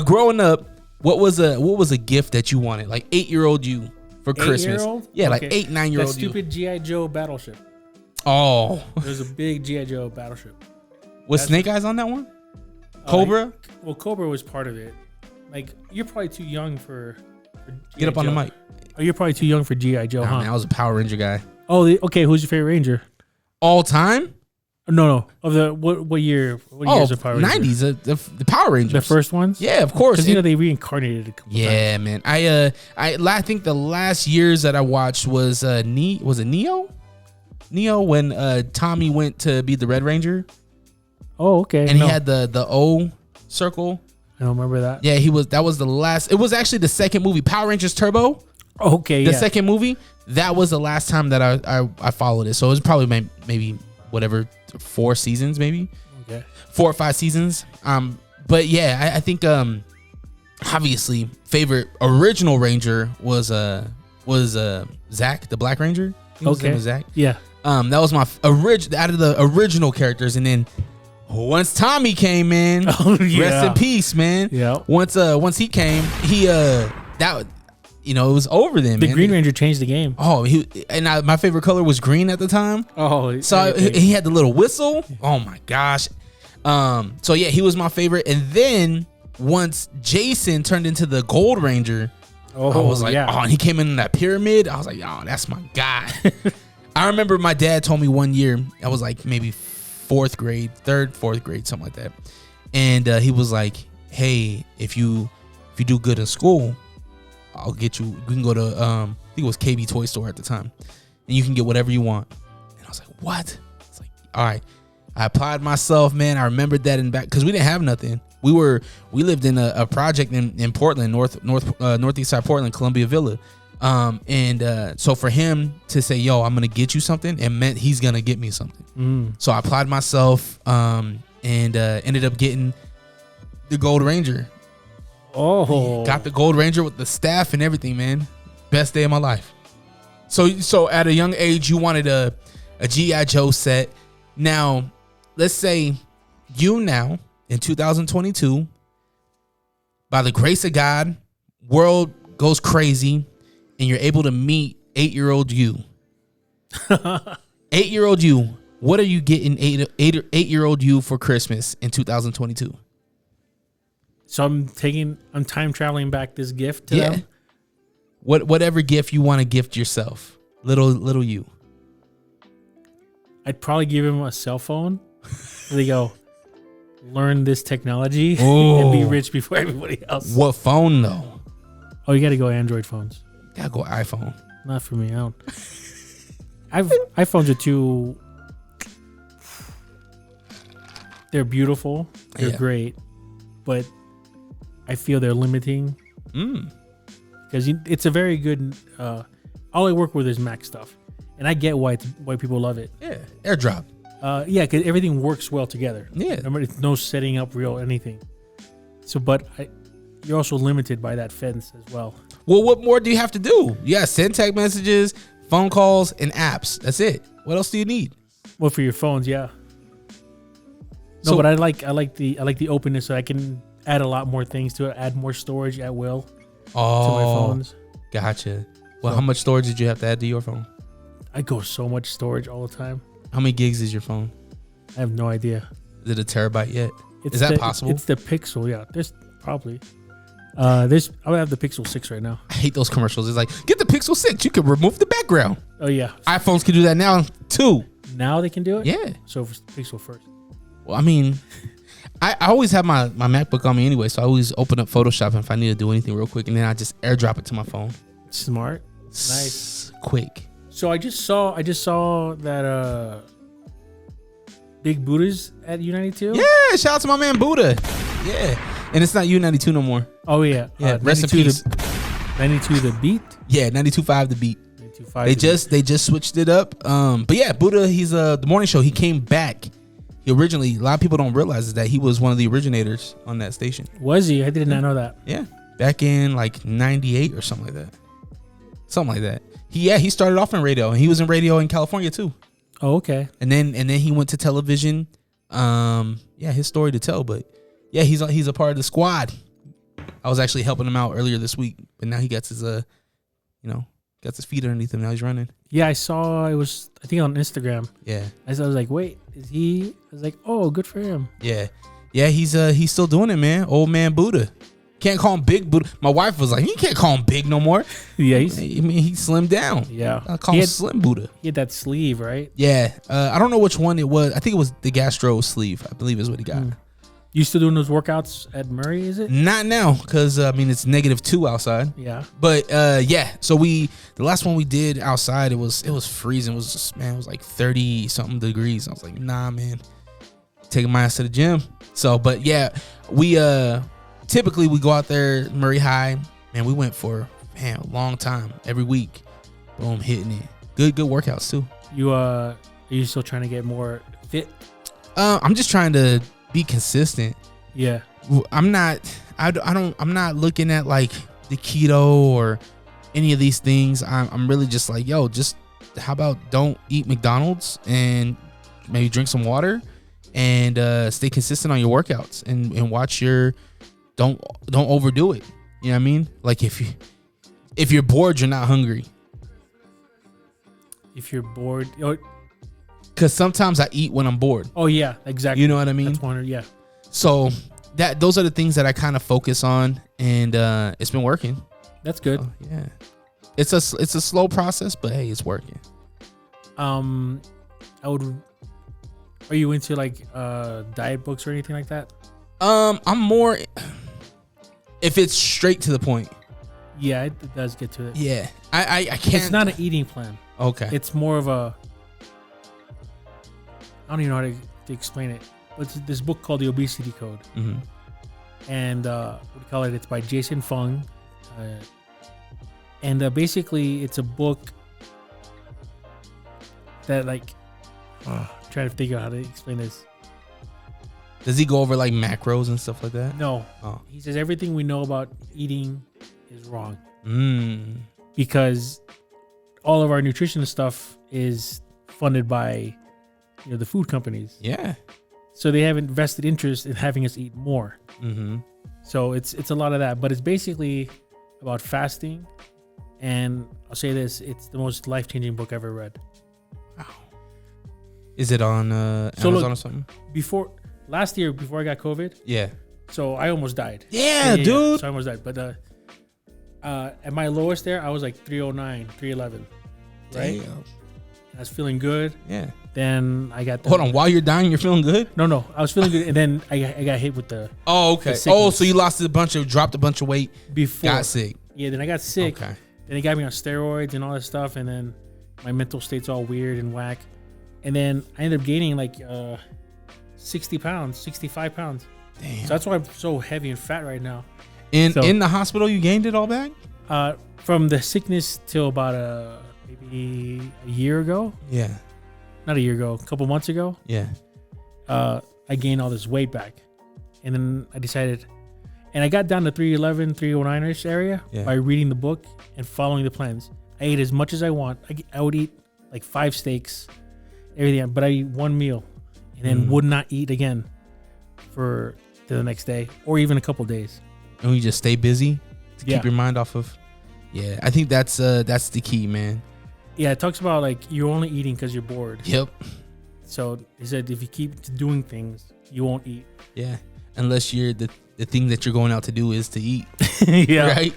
Growing up, what was a gift that you wanted, like 8-year-old you for Christmas? 8-year-old? Yeah, like Okay. 9-year-old That you. stupid G.I. Joe battleship. Oh, There's a big G.I. Joe battleship. was Snake Eyes on that one? Cobra? Well, Cobra was part of it. Like, you're probably too young for Get up on the mic. Oh, you're probably too young for G.I. Joe, Nah, huh? man, I was a Power Ranger guy. Oh, okay. Who's your favorite Ranger? All time? No. Of the what year? What years of Power Ranger? 90s. The Power Rangers. The first ones? Yeah, of course. Because they reincarnated a couple times. Yeah, man. I think the last years that I watched was was it Neo? Neo when Tommy went to be the Red Ranger. Oh, okay. And he had the O circle. I don't remember that. Yeah, that was the last. It was actually the second movie, Power Rangers Turbo. Okay, The second movie, that was the last time that I followed it. So it was probably maybe whatever 4 seasons, maybe. Okay. 4 or 5 seasons. But yeah, I think obviously favorite original Ranger was Zach, the Black Ranger. I think his name was Zach. Yeah. That was my out of the original characters, and then once Tommy came in, rest in peace, man. Yeah. Once he came, it was over then. The man. Green Ranger changed the game. Oh, my favorite color was green at the time. Oh, so he had the little whistle. Oh my gosh. So yeah, he was my favorite. And then once Jason turned into the Gold Ranger, I was like, and he came in that pyramid. I was like, oh, that's my guy. I remember my dad told me one year, I was like maybe 4th grade, 4th grade, something like that. And he was like, hey, if you do good in school, I'll get you. We can go to I think it was KB Toy Store at the time, and you can get whatever you want. And I was like, what? It's like, all right. I applied myself, man. I remembered that in back because we didn't have nothing. We lived in a project in Portland, northeast side Portland, Columbia Villa. So for him to say, yo, I'm gonna get you something, it meant he's gonna get me something. So I applied myself and ended up getting the Gold Ranger. Oh, got the Gold Ranger with the staff and everything, man. Best day of my life. So at a young age, you wanted a G.I. Joe set. Now, let's say you now in 2022, by the grace of God, world goes crazy, and you're able to meet 8-year-old you. 8-year-old you. What are you getting 8-year-old you for Christmas in 2022? So I'm time traveling back this gift to them. Whatever gift you want to gift yourself, little you. I'd probably give him a cell phone. They go, learn this technology and be rich before everybody else. What phone though? Oh, you got to go Android phones. Gotta go iPhone. Not for me. I don't. iPhones are too. They're beautiful. They're great, but I feel they're limiting. Because it's a very good. All I work with is Mac stuff, and I get why people love it. Yeah, AirDrop. Yeah, because everything works well together. Yeah, remember, it's no setting up real anything. So, but you're also limited by that fence as well. Well, what more do you have to do? You got send text messages, phone calls, and apps. That's it. What else do you need? Well, for your phones, yeah. No, but I like the openness, so I can add a lot more things to it, add more storage at will to my phones. Gotcha. Well, how much storage did you have to add to your phone? I go so much storage all the time. How many gigs is your phone? I have no idea. Is it a terabyte yet? It's Is that possible? It's the Pixel. Yeah, there's probably. I would have the Pixel 6 right now. I hate those commercials. It's like, get the Pixel 6. You can remove the background. Oh yeah, iPhones can do that now too. now they can do it. Yeah. So for Pixel first. Well, I mean, I always have my MacBook on me anyway, so I always open up Photoshop if I need to do anything real quick, and then I just airdrop it to my phone. Smart. Nice. Quick. So I just saw that Big Buddha's at U92. Yeah, shout out to my man Buddha. Yeah. And it's not U92 no more. Oh yeah. Yeah, rest in peace. 92 the beat. Yeah, 92.5 the beat. 92.5. They just switched it up. But yeah, Buddha, he's the morning show. He came back. He originally, a lot of people don't realize is that he was one of the originators on that station. Was he? I did not know that. Yeah. Back in like 98 or something like that. Something like that. He started off in radio, and he was in radio in California too. Oh, okay. And then he went to television. His story to tell, but yeah, he's a part of the squad. I was actually helping him out earlier this week, but now he got his got his feet underneath him. Now he's running. Yeah, I saw it was, I think, on Instagram. Yeah. I was like, wait, is he? I was like, oh, good for him. Yeah. Yeah, he's still doing it, man. Old man Buddha. Can't call him Big Buddha. My wife was like, you can't call him Big no more. Yeah, he slimmed down. Yeah. I call him Slim Buddha. He had that sleeve, right? Yeah. I don't know which one it was. I think it was the gastro sleeve, I believe is what he got. You still doing those workouts at Murray, is it? Not now, because it's -2 outside. Yeah. But yeah, so the last one we did outside, it was freezing. It was just, man, it was like 30 something degrees. I was like, nah, man, taking my ass to the gym. So, but yeah, we typically we go out there, Murray High, man. We went for a long time every week. Boom, hitting it. Good workouts too. You are you still trying to get more fit? I'm just trying to be consistent. Yeah. I'm not looking at like the keto or any of these things. I'm really just like, yo, just how about don't eat McDonald's and maybe drink some water and stay consistent on your workouts and watch your don't overdo it. You know what I mean? Like if you're bored, you're not hungry. If you're bored, because sometimes I eat when I'm bored. Oh yeah, exactly. You know what I mean? That's 100. Yeah. So those are the things that I kind of focus on, and it's been working. That's good. So, yeah, it's a slow process, but hey, it's working. Are you into like diet books or anything like that? I'm more if it's straight to the point. Yeah, it does get to it. Yeah, I can't. It's not an eating plan. Okay. It's more of a. I don't even know how to explain it. It's this book called The Obesity Code. Mm-hmm. And what do you call it? It's by Jason Fung. And basically, it's a book that, like, I'm trying to figure out how to explain this. Does he go over like macros and stuff like that? No. Oh. He says everything we know about eating is wrong. Because all of our nutrition stuff is funded by the food companies. Yeah. So they have invested interest in having us eat more. Mm-hmm. So it's a lot of that, but it's basically about fasting. And I'll say this: it's the most life-changing book I've ever read. Wow. Is it on Amazon or something? Last year, before I got COVID. Yeah. So I almost died. Yeah, dude. Yeah. So I almost died, but at my lowest there, I was like 309, 311. Right. Damn. I was feeling good. Yeah. Then I got. Hold on. While you're dying, you're feeling good? No. I was feeling good, and then I got hit with the. Oh, okay. So you dropped a bunch of weight before. Got sick. Yeah. Then I got sick. Okay. Then they got me on steroids and all that stuff, and then my mental state's all weird and whack, and then I ended up gaining like 60 pounds, 65 pounds. Damn. So that's why I'm so heavy and fat right now. In the hospital, you gained it all back? From the sickness till about maybe a year ago. Yeah. Not a year ago, a couple months ago. Yeah. I gained all this weight back. And then I decided, and I got down to 311, 309-ish area by reading the book and following the plans. I ate as much as I want. I would eat like 5 steaks, everything, but I eat one meal and then would not eat again for the next day or even a couple days. And you just stay busy to keep your mind off of. Yeah, I think that's the key, man. Yeah, it talks about like you're only eating because you're bored. Yep. So he said if you keep doing things, you won't eat. Yeah, unless you're the thing that you're going out to do is to eat. Yeah. Right.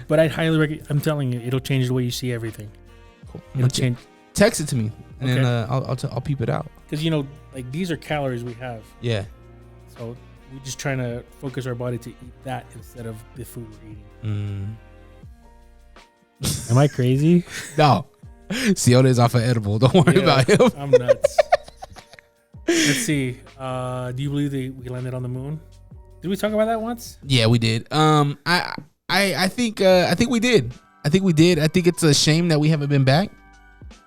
But I'd highly recommend. I'm telling you, it'll change the way you see everything. Cool. It'll change. Text it to me, and Okay. then I'll peep it out. Because like these are calories we have. Yeah. So we're just trying to focus our body to eat that instead of the food we're eating. Am I crazy? No. Siona's off of edible. Don't worry about him. I'm nuts. Let's see. Do you believe we landed on the moon? Did we talk about that once? Yeah, we did. I think we did. I think we did. I think it's a shame that we haven't been back.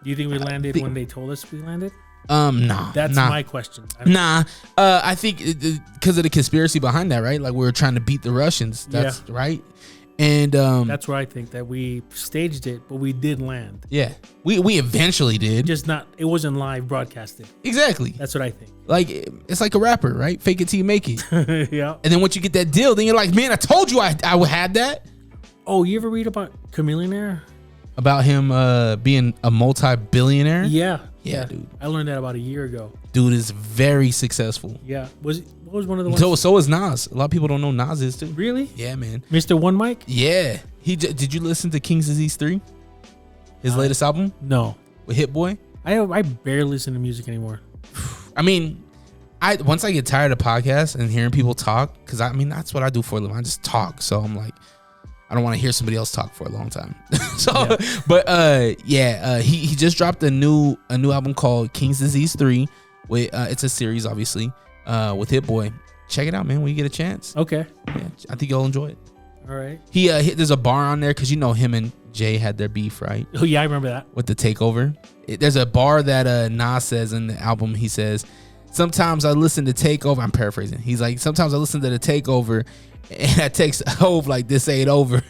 Do you think we landed when they told us we landed? No. That's my question. I think because of the conspiracy behind that, right? Like we were trying to beat the Russians. That's right. And that's where I think that we staged it, but we did land. Yeah, we eventually did. Just not. It wasn't live broadcasted. Exactly. That's what I think. Like it's like a rapper, right? Fake it till you make it. Yeah. And then once you get that deal, then you're like, man, I told you I had that. Oh, you ever read about Chameleonaire? About him being a multi-billionaire? Yeah. Yeah, dude. I learned that about a year ago. Dude is very successful. Yeah. What was one of the ones? So is Nas. A lot of people don't know Nas is too. Really? Yeah, man. Mr. One Mic? Yeah. Did you listen to King's Disease 3? His latest album? No. With Hit Boy? I barely listen to music anymore. I mean, once I get tired of podcasts and hearing people talk, because I mean that's what I do for a living. I just talk. So I'm like, I don't want to hear somebody else talk for a long time. He just dropped a new album called King's Disease 3. With it's a series, obviously, with Hit Boy. Check it out, man, when you get a chance. Okay. Yeah, I think you'll enjoy it. All right. There's a bar on there because him and Jay had their beef, right? Oh yeah, I remember that. With the Takeover. There's a bar that Nas says in the album. He says, sometimes I listen to Takeover. I'm paraphrasing. He's like, sometimes I listen to the Takeover and I text Hove like, this ain't over.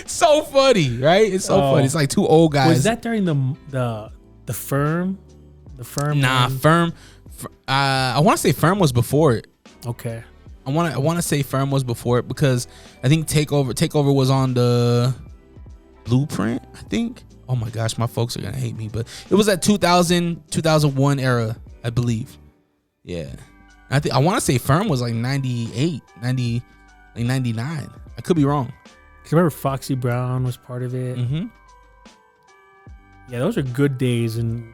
So funny, right? It's so funny. It's like two old guys. Was that during the Firm? The Firm? Nah, Firm. I want to say Firm was before it. Okay. I want to say Firm was before it because I think Takeover was on the Blueprint, I think. Oh my gosh, my folks are gonna hate me, but it was that 2001 era, I believe. Yeah. I want to say Firm was like 98, 90, like 99. I could be wrong. Cause remember Foxy Brown was part of it. Mm-hmm. Yeah, those are good days in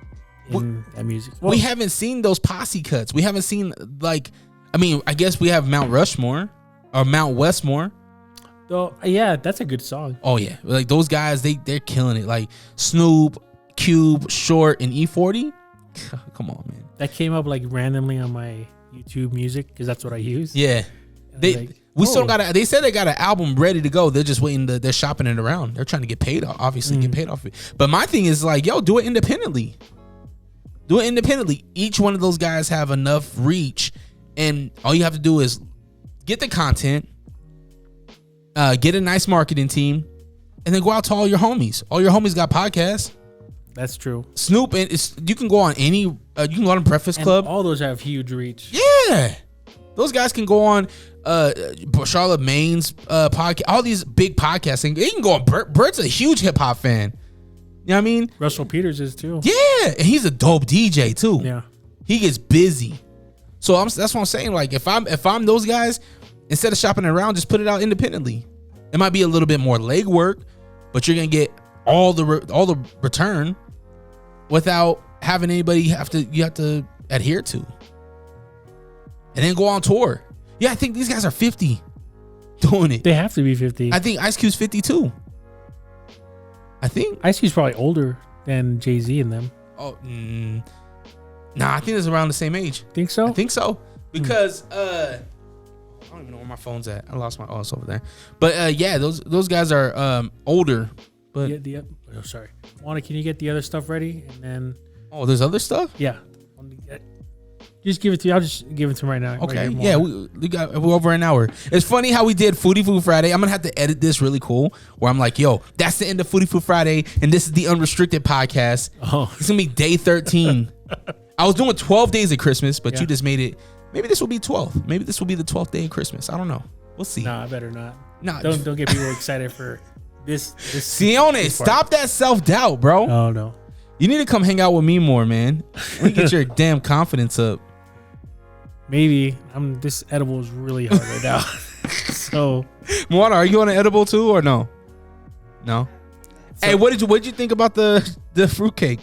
that music. Well, we haven't seen those posse cuts. We haven't seen I guess we have Mount Rushmore or Mount Westmore. Oh yeah, that's a good song. Oh yeah, like those guys, they're killing it. Like Snoop, Cube, Short, and E40. Come on, man. That came up like randomly on my YouTube Music because that's what I use. Yeah, They said they got an album ready to go. They're just waiting. They're shopping it around. They're trying to get paid. Obviously, get paid off it. But my thing is like, yo, do it independently. Do it independently. Each one of those guys have enough reach, and all you have to do is get the content, get a nice marketing team, and then go out to all your homies. All your homies got podcasts. That's true. Snoop, you can go on any. You can go on Breakfast Club. All those have huge reach. Yeah, those guys can go on Charlotte Main's podcast. All these big podcasts. They can go on. Bert's a huge hip hop fan. You know what I mean? Russell Peters is too. Yeah, and he's a dope DJ too. Yeah, he gets busy. So that's what I'm saying. Like if I'm those guys, instead of shopping around, just put it out independently. It might be a little bit more legwork, but you're gonna get all the return without having anybody you have to adhere to, and then go on tour. Yeah, I think these guys are 50 doing it. They have to be 50. I think Ice Cube's 52. I think Ice Cube's probably older than Jay-Z and them. Oh, nah, I think it's around the same age. Think so? I think so because I don't even know where my phone's at. I lost my it's over there. But yeah, those guys are older. But sorry, Wanda, can you get the other stuff ready and then? Oh, there's other stuff. Yeah, just give it to you. I'll just give it to him right now. Okay. Right yeah, we're over an hour. It's funny how we did Foodie Food Friday. I'm gonna have to edit this really cool. Where I'm like, yo, that's the end of Foodie Food Friday, and this is the Unrestricted podcast. Oh, it's gonna be day 13. I was doing 12 days of Christmas, but you just made it. Maybe this will be 12. Maybe this will be the 12th day of Christmas. I don't know. We'll see. Nah, I better not. Nah, don't get people excited for this. Sione, stop that self-doubt, bro. Oh no. You need to come hang out with me more, man. Let me get your damn confidence up. Maybe. This edible is really hard right now. So, Moana, are you on an edible too or no? No. So, hey, what did you think about the fruitcake?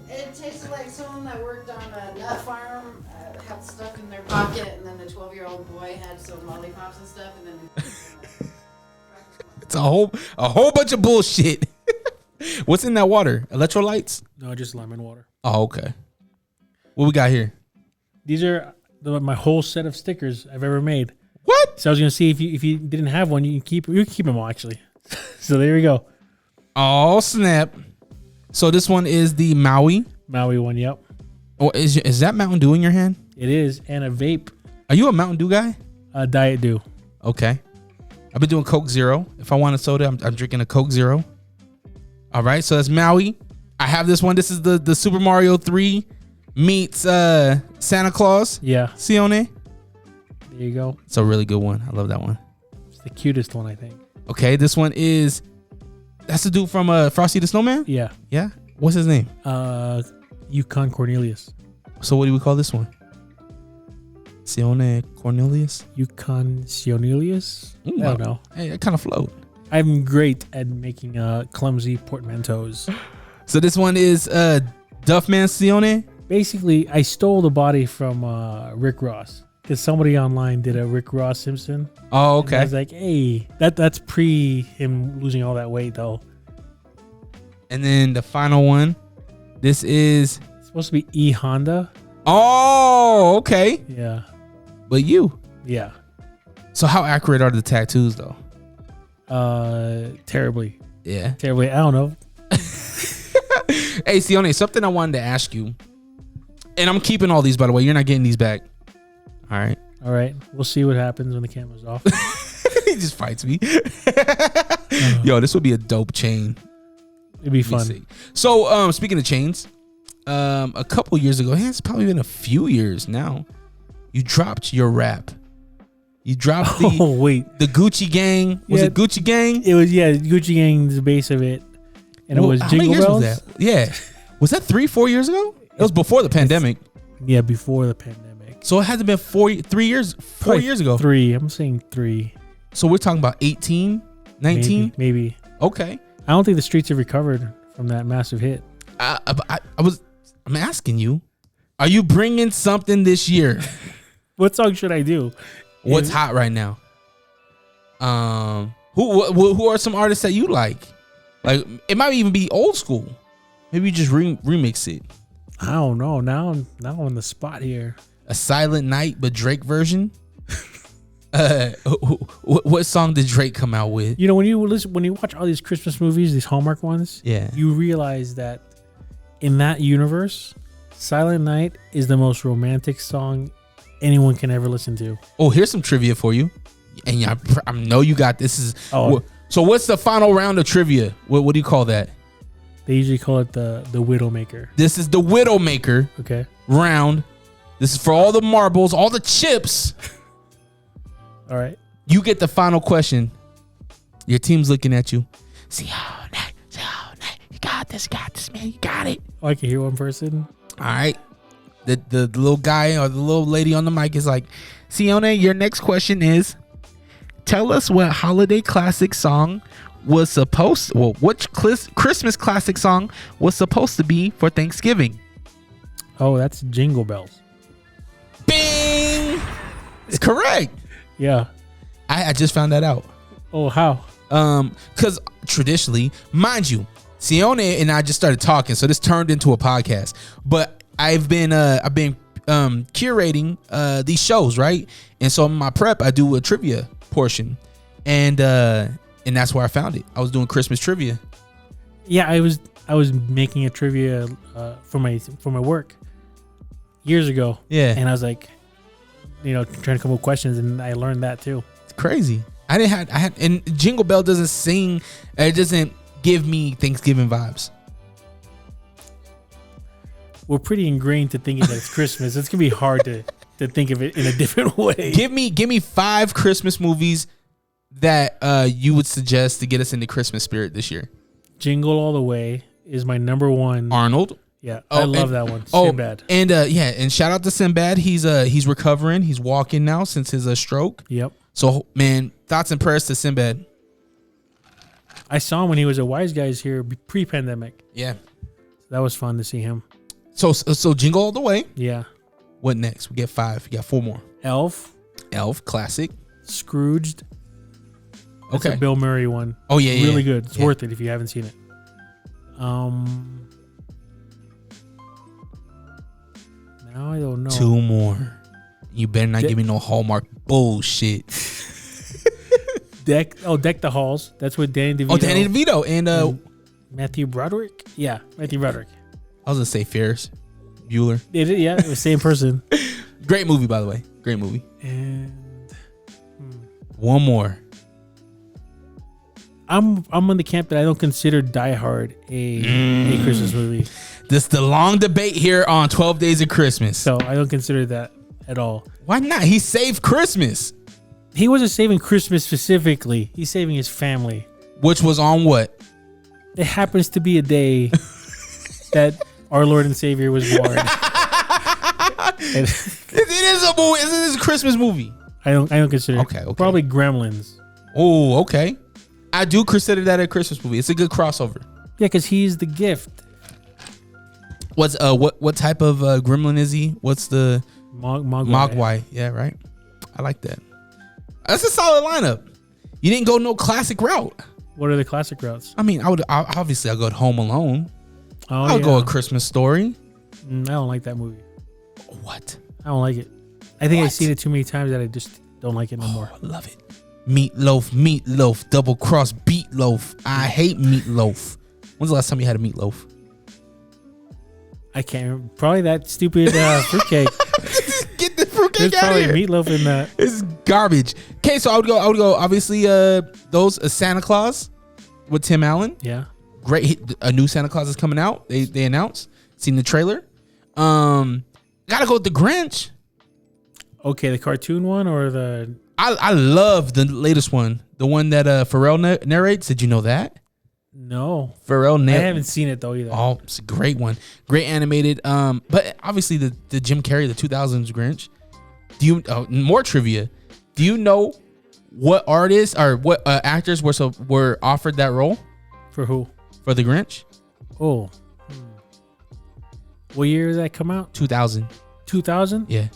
It tasted like someone that worked on a nut farm had stuff in their pocket, and then the 12-year-old boy had some lollipops and stuff, and then It's a whole bunch of bullshit. What's in that water? Electrolytes? No, just lemon water. Oh, okay. What we got here? These are my whole set of stickers I've ever made. What? So I was gonna see if you didn't have one, you can keep them all actually. So there we go. Oh snap! So this one is the Maui one. Yep, Oh, is that Mountain Dew in your hand? it is, and a vape. Are you a Mountain Dew guy? Diet Dew. Okay. I've been doing Coke Zero. If I want a soda, I'm drinking a Coke Zero. All right, so that's Maui. I have this one. This is the Super Mario 3 meets Santa Claus. Yeah, Sione. there you go. It's a really good one. I love that one. It's the cutest one, I think. Okay, this one is that's the dude from Frosty the Snowman. Yeah. Yeah. What's his name? Yukon Cornelius. So what do we call this one? Sione Cornelius. Yukon Cornelius. Ooh, I don't know. Hey, that kind of float. I'm great at making clumsy portmanteaus. So this one is Duffman Sione. Basically, I stole the body from Rick Ross because somebody online did a Rick Ross Simpson. Oh, And I okay. was like, hey, that's pre him losing all that weight though. And then the final one. This is It's supposed to be E Honda. oh, okay. Yeah. But you. Yeah. So how accurate are the tattoos though? Terribly. Yeah. Terribly. I don't know. Hey, Sione, something I wanted to ask you. And I'm keeping all these, by the way. You're not getting these back. All right. All right. We'll see what happens when the camera's off. He just fights me. Yo, this would be a dope chain. It'd be Let me fun. see. So, speaking of chains, a couple years ago, it's probably been a few years now, you dropped your rap. You dropped Oh, wait. the Gucci Gang. Was Yeah. it Gucci Gang? It was, yeah, Gucci Gang's the base of it. And Well, it was how many Jingle years Bells. was that? Yeah. Was that 3-4 years ago? It was before the pandemic. Yeah, before the pandemic. So it had to be 4 years Probably ago. 3. I'm saying 3. So we're talking about 18, 19? Maybe. Okay. I don't think the streets have recovered from that massive hit. I'm asking you, are you bringing something this year? What song should I do? What's hot right now? Who are some artists that you like? Like it might even be old school. Maybe you just remix it. I don't know. Now I'm on the spot here. A Silent Night, but Drake version. What song did Drake come out with? You know, when you watch all these Christmas movies, these Hallmark ones, Yeah. you realize that in that universe, Silent Night is the most romantic song anyone can ever listen to. Oh, here's some trivia for you, and I know you got this. Oh. So what's the final round of trivia? What do you call that? They usually call it the Widowmaker. This is the Widowmaker Okay. round. This is for all the marbles, all the chips. All right. You get the final question. Your team's looking at you. See, you got this, man. You got it. Oh, I can hear one person. All right. The little guy or the little lady on the mic is like, Sione, your next question is, tell us what holiday classic song was which Christmas classic song was supposed to be for Thanksgiving? Oh, that's Jingle Bells. Bing! It's correct. Yeah. I just found that out. Oh, how? Because traditionally, mind you, Sione and I just started talking, so this turned into a podcast. But I've been curating these shows, right? And so in my prep, I do a trivia portion, and that's where I found it. I was doing Christmas trivia. Yeah, I was making a trivia for my work years ago. Yeah, And I was like, trying to come up with questions, and I learned that too. it's crazy. I had, and Jingle Bell doesn't sing. It doesn't give me Thanksgiving vibes. We're pretty ingrained to thinking that it's Christmas. It's gonna be hard to think of it in a different way. Give me 5 Christmas movies that you would suggest to get us into Christmas spirit this year. Jingle All the Way, is my number one. Arnold. Yeah, Oh, I love and- that one. Oh, Sinbad. and and shout out to Sinbad. He's recovering. He's walking now since his stroke. Yep. So man, thoughts and prayers to Sinbad. I saw him when he was at Wise Guys here pre-pandemic. Yeah. That was fun to see him. So Jingle All the Way. Yeah. What next? We get 5. We got 4 more. Elf. Classic. Scrooged. That's Okay. a Bill Murray one. Oh yeah, Really yeah. good. It's Yeah. worth it if you haven't seen it. Now I don't know. 2 more. You better not give me no Hallmark bullshit. Deck the Halls. That's with Danny DeVito. Oh, Danny DeVito and Matthew Broderick. Yeah, Matthew Broderick. I was gonna say Ferris Bueller. It was the same person. Great movie, by the way. Great movie. And 1 more. I'm on the camp that I don't consider Die Hard a Christmas movie. This the long debate here on 12 Days of Christmas. So I don't consider that at all. Why not? He saved Christmas, He wasn't saving Christmas specifically. He's saving his family. which was on what? It happens to be a day that our Lord and Savior was born. And It is a movie. It is a Christmas movie. I don't consider Okay, it. okay. Probably Gremlins. Oh, okay. I do consider that a Christmas movie. It's a good crossover. Yeah, because he's the gift. What's what type of gremlin is he? What's the Mogwai? Yeah, right. I like that. That's a solid lineup. You didn't go no classic route. What are the classic routes? I mean, I'll go Home Alone. Oh, I'll go A Christmas Story. I don't like that movie. What? I don't like it. I think I've What? seen it too many times that I just don't like it no more. I love it. Meatloaf, double cross beatloaf. I hate meatloaf. When's the last time you had a meatloaf? I can't remember. Probably that stupid fruitcake. Get the fruitcake There's out of probably here. meatloaf in that. It's garbage. Okay, so I would go. Obviously, those Santa Claus with Tim Allen. Yeah. Great. A new Santa Claus is coming out. They announced. Seen the trailer. Gotta go with the Grinch. Okay, the cartoon one or the... I love the latest one. The one that Pharrell narrates. Did you know that? No. Pharrell I narrates. haven't seen it though either. Oh, it's a great one. Great animated. But obviously the Jim Carrey, the 2000s Grinch. Do you more trivia? Do you know what artists or what actors were offered that role For who? for the Grinch? Oh. What year did that come out? 2000. 2000? Yeah.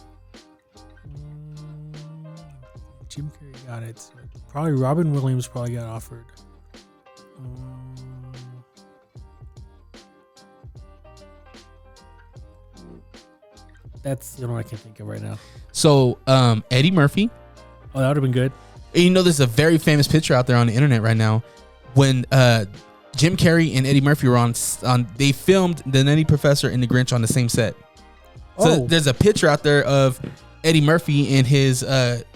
Jim Carrey got it. Probably Robin Williams probably got offered. That's the only one I can think of right now. So Eddie Murphy. Oh, that would have been good. And you know, there's a very famous picture out there on the internet right now when Jim Carrey and Eddie Murphy were on. They filmed The Nutty Professor and the Grinch on the same set. So there's a picture out there of Eddie Murphy in his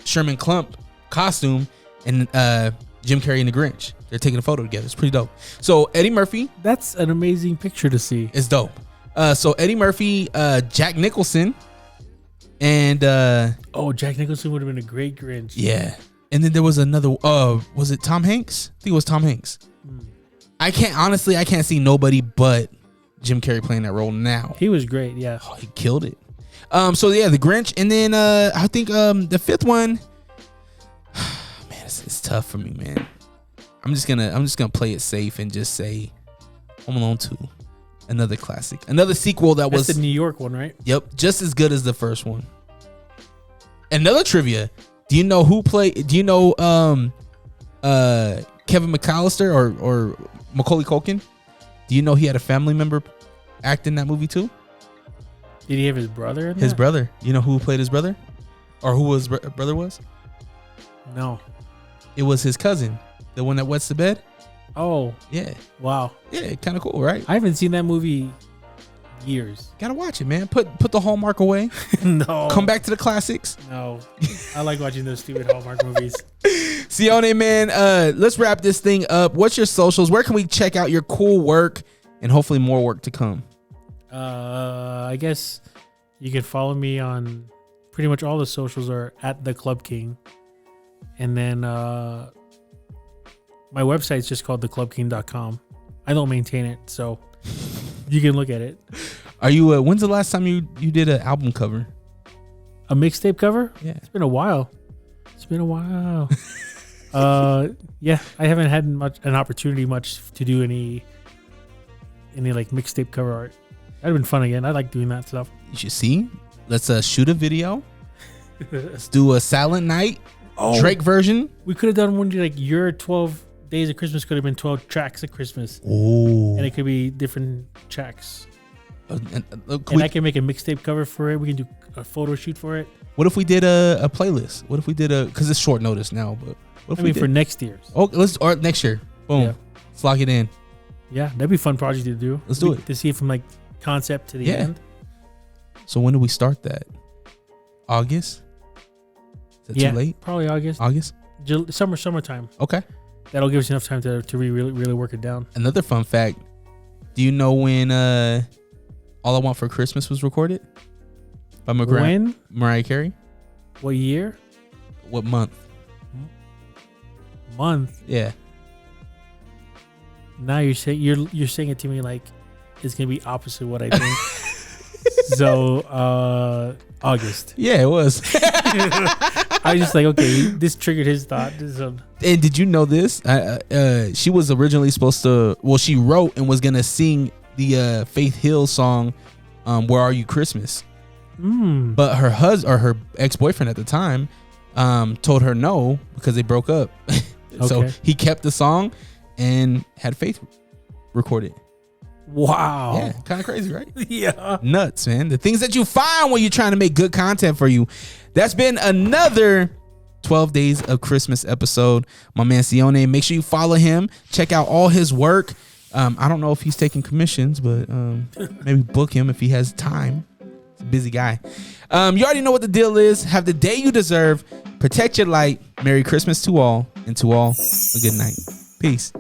Sherman Klump costume and Jim Carrey and the Grinch. They're taking a photo together. It's pretty dope. So Eddie Murphy That's an amazing picture to see. is dope. So Eddie Murphy, Jack Nicholson, and Oh, Jack Nicholson would have been a great Grinch. yeah. And then there was another. Was it Tom Hanks? I think it was Tom Hanks. I can't see nobody but Jim Carrey playing that role now. He was great, yeah. Oh, he killed it. So yeah, the Grinch, and then I think the fifth one. Man, it's tough for me, man. I'm just gonna play it safe and just say Home Alone 2, another classic, another sequel that That's was the New York one, right? Yep, just as good as the first one. Another trivia: do you know who played? Do you know Kevin McAllister or Macaulay Culkin? Do you know he had a family member act in that movie too? Did he have his brother in His that? brother. You know who played his brother, or who his brother was? No. It was his cousin, the one that wets the bed. Oh, Yeah, wow. yeah, kind of cool, right? I haven't seen that movie years. Gotta watch it, man. Put the Hallmark away. No. Come back to the classics. No. I like watching those stupid Hallmark movies. Sione, man, let's wrap this thing up. What's your socials? Where can we check out your cool work and hopefully more work to come? I guess you can follow me on pretty much all the socials are at the Klub King. And then my website's just called theclubking.com. I don't maintain it, so you can look at it. Are you? When's the last time you did an album cover? A mixtape cover? Yeah. It's been a while. Yeah, I haven't had an opportunity to do any like mixtape cover art. That'd been fun again. I like doing that stuff. You should see. Let's shoot a video. Let's do a Silent Night Drake version. We could have done one like your 12 Days of Christmas could have been 12 tracks of Christmas. Oh. And it could be different tracks. And I can make a mixtape cover for it. We can do a photo shoot for it. What if we did a playlist? What if we did because it's short notice now, but what if we did for next year's? Oh, or next year. Boom. Yeah. Let's lock it in. Yeah, that'd be a fun project to do. Let's do it. To see it from like concept to the end. So when do we start that? August? Is that too late? Probably August. Summertime. Okay. That'll give us enough time to really work it down. Another fun fact. Do you know when All I Want for Christmas was recorded? By Mariah Carey? What year? What month? Yeah. Now you're saying it to me like it's gonna be opposite what I think. So August. Yeah, it was. I was just like, okay, this triggered his thought. And did you know this? She was originally supposed to. Well, she wrote and was gonna sing the Faith Hill song, "Where Are You Christmas." But her husband or her ex-boyfriend at the time told her no because they broke up. So he kept the song and had Faith record it. Wow. Yeah, kind of crazy, right? Yeah. Nuts, man. The things that you find when you're trying to make good content for you. That's been another 12 Days of Christmas episode. My man Sione, make sure you follow him. Check out all his work. I don't know if he's taking commissions, but maybe book him if he has time. He's a busy guy. You already know what the deal is. Have the day you deserve. Protect your light. Merry Christmas to all, and to all, a good night. Peace.